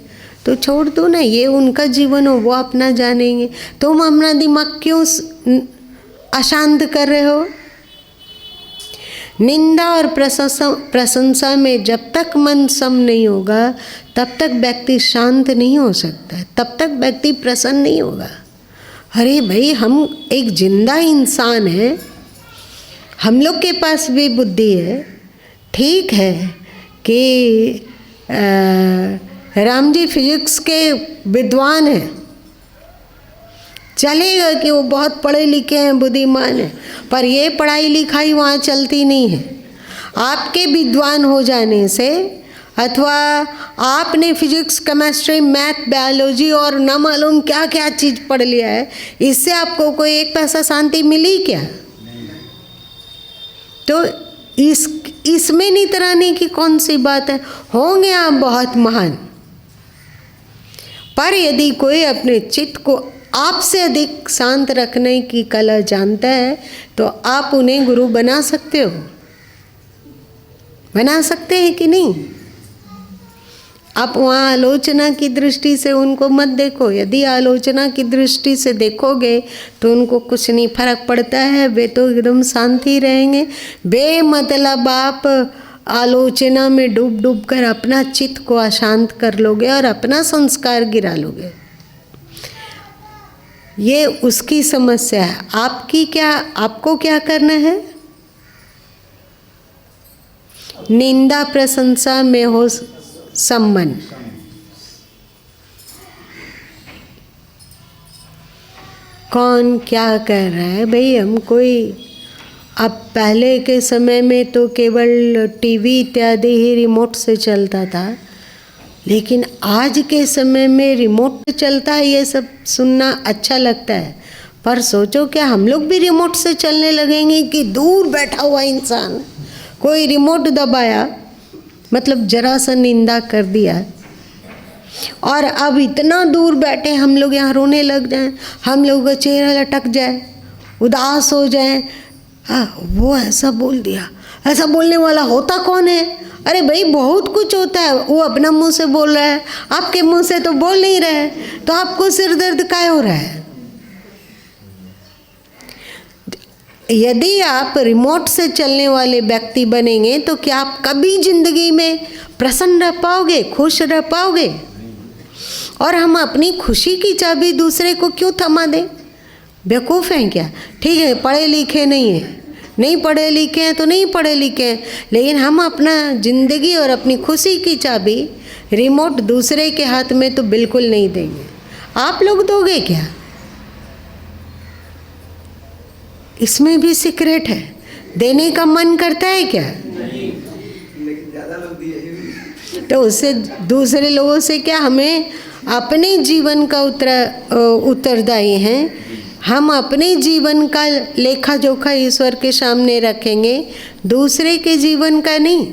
तो छोड़ दो ना, ये उनका जीवन हो, वो अपना जानेंगे। तुम अपना दिमाग क्यों अशांत कर रहे हो? निंदा और प्रशंसा में जब तक मन सम नहीं होगा तब तक व्यक्ति शांत नहीं हो सकता, तब तक व्यक्ति प्रसन्न नहीं होगा। अरे भाई, हम एक जिंदा इंसान हैं, हम लोग के पास भी बुद्धि है। ठीक है कि राम जी फिजिक्स के विद्वान हैं, चलेगा कि वो बहुत पढ़े लिखे हैं, बुद्धिमान हैं, पर ये पढ़ाई लिखाई वहाँ चलती नहीं है। आपके विद्वान हो जाने से अथवा आपने फिजिक्स, केमिस्ट्री, मैथ, बायोलॉजी और न मालूम क्या क्या चीज़ पढ़ लिया है, इससे आपको कोई एक पैसा शांति मिली क्या? तो इसमें नितराने की कौन सी बात है? होंगे आप बहुत महान, पर यदि कोई अपने चित्त को आपसे अधिक शांत रखने की कला जानता है तो आप उन्हें गुरु बना सकते हो, बना सकते हैं कि नहीं? आप वहाँ आलोचना की दृष्टि से उनको मत देखो। यदि आलोचना की दृष्टि से देखोगे तो उनको कुछ नहीं फर्क पड़ता है, वे तो एकदम शांति रहेंगे। बेमतलब आप आलोचना में डूब डूब कर अपना चित्त को अशांत कर लोगे और अपना संस्कार गिरा लोगे। ये उसकी समस्या है। आपको क्या करना है? निंदा प्रशंसा में हो सम्मान। कौन क्या कर रहा है भाई? हम कोई, अब पहले के समय में तो केवल टीवी इत्यादि ही रिमोट से चलता था, लेकिन आज के समय में रिमोट चलता है, ये सब सुनना अच्छा लगता है। पर सोचो क्या हम लोग भी रिमोट से चलने लगेंगे कि दूर बैठा हुआ इंसान कोई रिमोट दबाया मतलब जरा सा निंदा कर दिया और अब इतना दूर बैठे हम लोग यहाँ रोने लग जाएं, हम लोग का चेहरा लटक जाए, उदास हो जाए। वो ऐसा बोल दिया, ऐसा बोलने वाला होता कौन है? अरे भाई बहुत कुछ होता है। वो अपना मुंह से बोल रहा है, आपके मुंह से तो बोल नहीं रहे, तो आपको सिर दर्द काहे हो रहा है? यदि आप रिमोट से चलने वाले व्यक्ति बनेंगे तो क्या आप कभी जिंदगी में प्रसन्न रह पाओगे, खुश रह पाओगे? और हम अपनी खुशी की चाबी दूसरे को क्यों थमा दें? बेवकूफ़ हैं क्या? ठीक है, पढ़े लिखे नहीं हैं, नहीं पढ़े लिखे हैं तो नहीं पढ़े लिखे हैं, लेकिन हम अपना ज़िंदगी और अपनी खुशी की चाबी रिमोट दूसरे के हाथ में तो बिल्कुल नहीं देंगे। आप लोग दोगे क्या? इसमें भी सीक्रेट है। देने का मन करता है क्या? नहीं, लेकिन ज़्यादा लोग दिए। तो उससे दूसरे लोगों से क्या, हमें अपने जीवन का उत्तरदायी हैं। हम अपने जीवन का लेखा जोखा ईश्वर के सामने रखेंगे, दूसरे के जीवन का नहीं।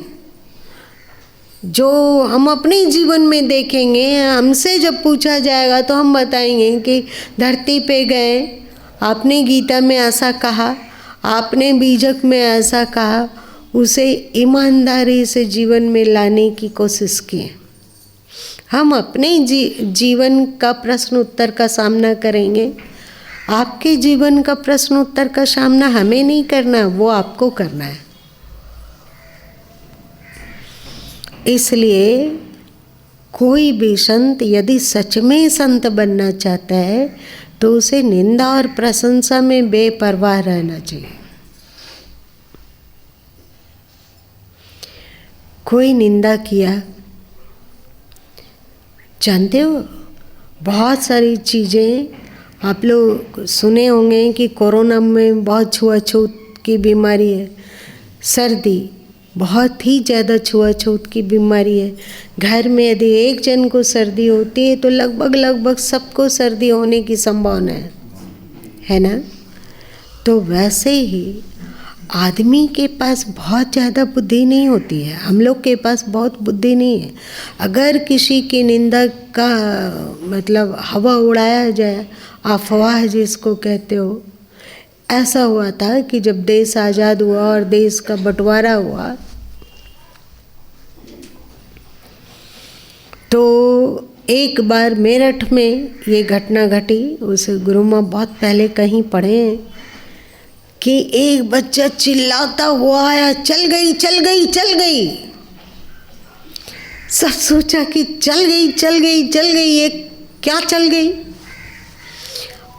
जो हम अपने जीवन में देखेंगे, हमसे जब पूछा जाएगा तो हम बताएंगे कि धरती पे गए, आपने गीता में ऐसा कहा, आपने बीजक में ऐसा कहा, उसे ईमानदारी से जीवन में लाने की कोशिश की। हम अपने जीवन का प्रश्न उत्तर का सामना करेंगे। आपके जीवन का प्रश्न उत्तर का सामना हमें नहीं करना, वो आपको करना है। इसलिए कोई भी संत यदि सच में संत बनना चाहता है तो उसे निंदा और प्रशंसा में बेपरवाह रहना चाहिए। कोई निंदा किया, जानते हो बहुत सारी चीज़ें आप लोग सुने होंगे कि कोरोना में बहुत छुआछूत की बीमारी है, सर्दी बहुत ही ज़्यादा छुआछूत की बीमारी है। घर में यदि एक जन को सर्दी होती है तो लगभग सबको सर्दी होने की संभावना है ना। तो वैसे ही आदमी के पास बहुत ज़्यादा बुद्धि नहीं होती है, हम लोग के पास बहुत बुद्धि नहीं है। अगर किसी की निंदा का मतलब हवा उड़ाया जाए, अफवाह जिसको कहते हो, ऐसा हुआ था कि जब देश आज़ाद हुआ और देश का बंटवारा हुआ तो एक बार मेरठ में ये घटना घटी। उस गुरु माँ बहुत पहले कहीं पढ़े हैं कि एक बच्चा चिल्लाता हुआ आया, चल गई चल गई चल गई। सब सोचा कि चल गई चल गई चल गई, ये क्या चल गई।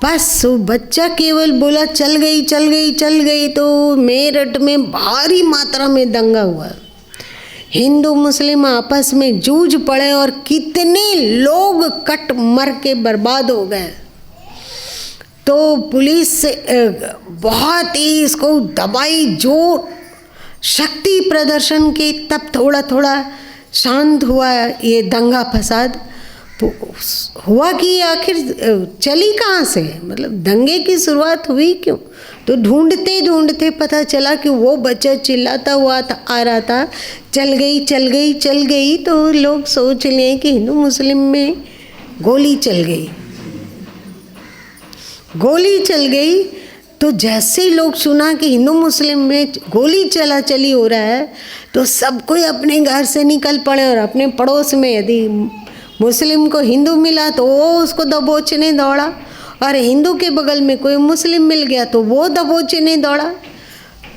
बस वो बच्चा केवल बोला चल गई चल गई चल गई तो मेरठ में भारी मात्रा में दंगा हुआ। हिंदू मुस्लिम आपस में जूझ पड़े और कितने लोग कट मर के बर्बाद हो गए। तो पुलिस से बहुत ही इसको दबाई, जो शक्ति प्रदर्शन की, तब थोड़ा थोड़ा शांत हुआ ये दंगा फसाद। हुआ कि आखिर चली कहाँ से, मतलब दंगे की शुरुआत हुई क्यों। तो ढूंढते ढूंढते पता चला कि वो बच्चा चिल्लाता हुआ आ रहा था, चल गई चल गई चल गई। तो लोग सोच लें कि हिंदू मुस्लिम में गोली चल गई, गोली चल गई। तो जैसे ही लोग सुना कि हिंदू मुस्लिम में गोली चली हो रहा है तो सब कोई अपने घर से निकल पड़े और अपने पड़ोस में यदि मुस्लिम को हिंदू मिला तो वो उसको दबोचने दौड़ा, और हिंदू के बगल में कोई मुस्लिम मिल गया तो वो दबोचने दौड़ा।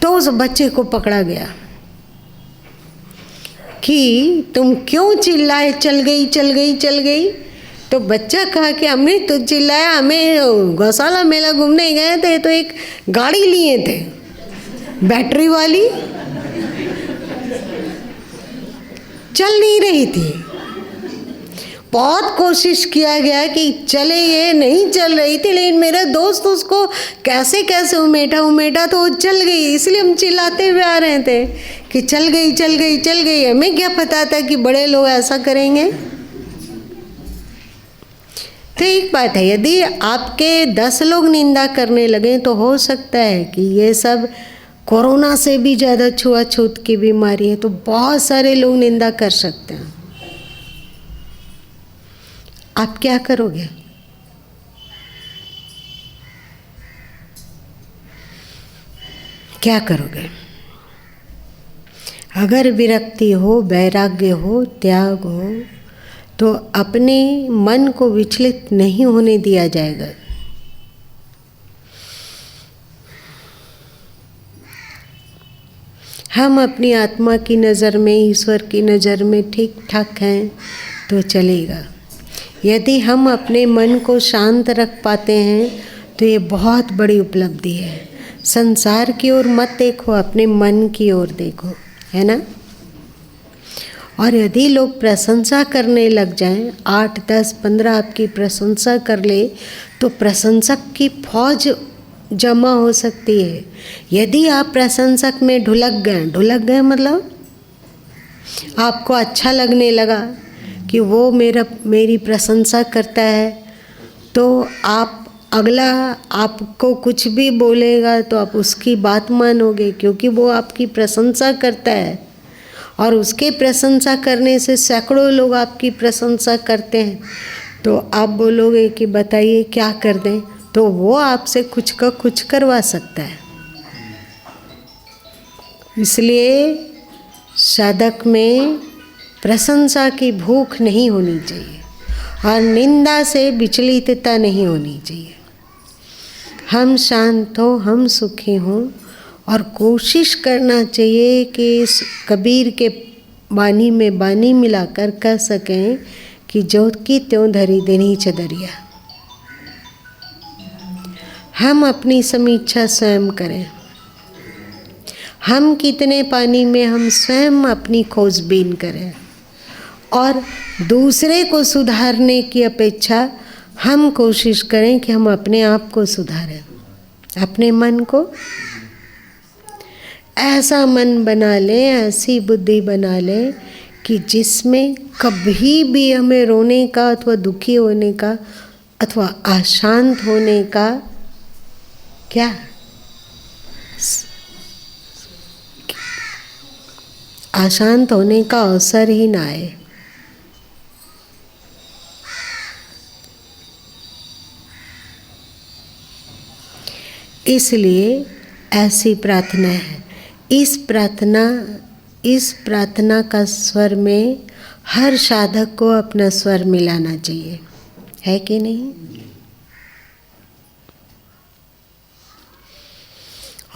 तो उस बच्चे को पकड़ा गया कि तुम क्यों चिल्लाए चल गई चल गई चल गई। तो बच्चा कहा कि हमने तो चिल्लाया, हमें गौशाला मेला घूमने गए थे तो एक गाड़ी लिए थे बैटरी वाली, चल नहीं रही थी। बहुत कोशिश किया गया कि चले, ये नहीं चल रही थी, लेकिन मेरा दोस्त उसको कैसे कैसे उमेटा तो वो चल गई। इसलिए हम चिल्लाते हुए आ रहे थे कि चल गई चल गई चल गई। हमें क्या पता था कि बड़े लोग ऐसा करेंगे। तो एक बात है, यदि आपके 10 लोग निंदा करने लगे तो हो सकता है कि ये सब कोरोना से भी ज़्यादा छुआछूत की बीमारी है, तो बहुत सारे लोग निंदा कर सकते हैं। आप क्या करोगे? क्या करोगे? अगर विरक्ति हो, वैराग्य हो, त्याग हो, तो अपने मन को विचलित नहीं होने दिया जाएगा। हम अपनी आत्मा की नज़र में, ईश्वर की नज़र में ठीक ठाक हैं तो चलेगा। यदि हम अपने मन को शांत रख पाते हैं तो ये बहुत बड़ी उपलब्धि है। संसार की ओर मत देखो, अपने मन की ओर देखो, है ना। और यदि लोग प्रशंसा करने लग जाएं, 8, 10, 15 आपकी प्रशंसा कर ले तो प्रशंसक की फौज जमा हो सकती है। यदि आप प्रशंसक में ढुलक गए मतलब आपको अच्छा लगने लगा कि वो मेरी प्रशंसा करता है, तो आप अगला आपको कुछ भी बोलेगा तो आप उसकी बात मानोगे, क्योंकि वो आपकी प्रशंसा करता है। और उसके प्रशंसा करने से सैकड़ों लोग आपकी प्रशंसा करते हैं, तो आप बोलोगे कि बताइए क्या कर दें, तो वो आपसे कुछ का कुछ करवा सकता है। इसलिए साधक में प्रशंसा की भूख नहीं होनी चाहिए और निंदा से विचलितता नहीं होनी चाहिए। हम शांत हो, हम सुखी हों, और कोशिश करना चाहिए कि इस कबीर के वाणी में बानी मिलाकर कह सकें कि जो की त्यों धरी देनी चदरिया। हम अपनी समीक्षा स्वयं करें। हम कितने पानी में, हम स्वयं अपनी खोजबीन करें और दूसरे को सुधारने की अपेक्षा हम कोशिश करें कि हम अपने आप को सुधारें। अपने मन को ऐसा मन बना लें, ऐसी बुद्धि बना लें कि जिसमें कभी भी हमें रोने का अथवा दुखी होने का अथवा अशांत होने का क्या अशांत होने का अवसर ही ना आए। इसलिए ऐसी प्रार्थना है। इस प्रार्थना का स्वर में हर साधक को अपना स्वर मिलाना चाहिए, है कि नहीं?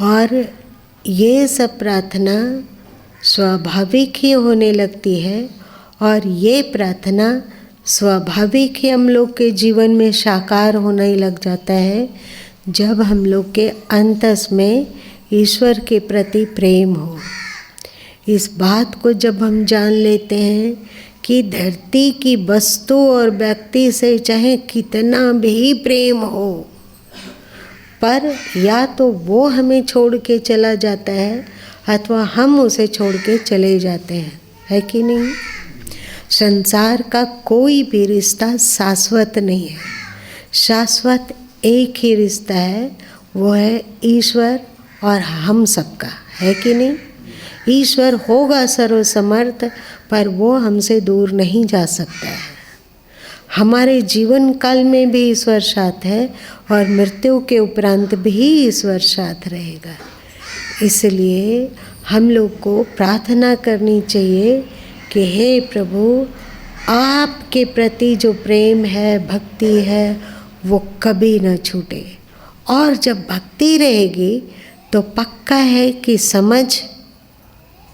और ये सब प्रार्थना स्वाभाविक ही होने लगती है और ये प्रार्थना स्वाभाविक ही हम लोग के जीवन में साकार होने लग जाता है जब हम लोग के अंतस में ईश्वर के प्रति प्रेम हो। इस बात को जब हम जान लेते हैं कि धरती की वस्तु और व्यक्ति से चाहे कितना भी प्रेम हो, पर या तो वो हमें छोड़ के चला जाता है अथवा हम उसे छोड़ के चले जाते हैं, है कि नहीं? संसार का कोई भी रिश्ता शाश्वत नहीं है। शाश्वत एक ही रिश्ता है, वो है ईश्वर और हम सबका, है कि नहीं? ईश्वर होगा सर्वसमर्थ, पर वो हमसे दूर नहीं जा सकता है। हमारे जीवन काल में भी ईश्वर साथ है और मृत्यु के उपरांत भी ईश्वर साथ रहेगा। इसलिए हम लोग को प्रार्थना करनी चाहिए कि हे प्रभु, आपके प्रति जो प्रेम है, भक्ति है, वो कभी न छूटे। और जब भक्ति रहेगी तो पक्का है कि समझ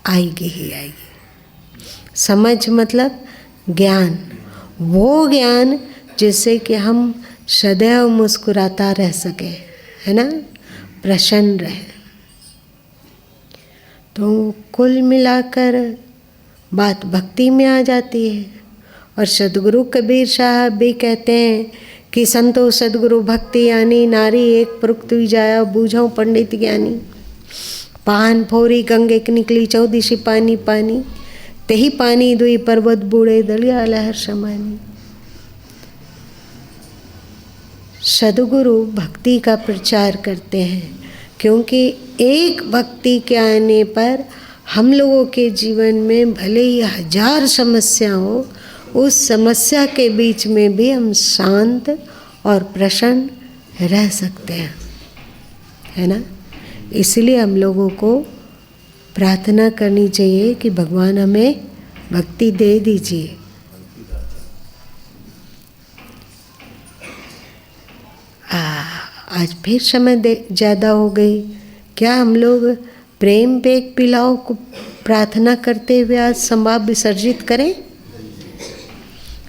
आएगी ही आएगी। समझ मतलब ज्ञान, वो ज्ञान जिससे कि हम सदैव मुस्कुराता रह सके, है ना, प्रसन्न रहे। तो कुल मिलाकर बात भक्ति में आ जाती है। और सद्गुरु कबीर साहब भी कहते हैं कि संतो सद्गुरु भक्ति यानी नारी एक प्रुक्त विजाया बूझो पंडित ज्ञानी। पान फोरी गंगे के निकली चौदिशी पानी पानी, तेही पानी दुई पर्वत बूढ़े दलिया लहर समानी। सद्गुरु भक्ति का प्रचार करते हैं क्योंकि एक भक्ति के आने पर हम लोगों के जीवन में भले ही 1000 समस्या हो, उस समस्या के बीच में भी हम शांत और प्रसन्न रह सकते हैं, है ना। इसलिए हम लोगों को प्रार्थना करनी चाहिए कि भगवान हमें भक्ति दे दीजिए। आज फिर समय ज़्यादा हो गई। क्या हम लोग प्रेम पे एक पिलाओ को प्रार्थना करते हुए आज संभाव विसर्जित करें?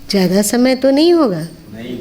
ज़्यादा समय तो नहीं होगा। नहीं,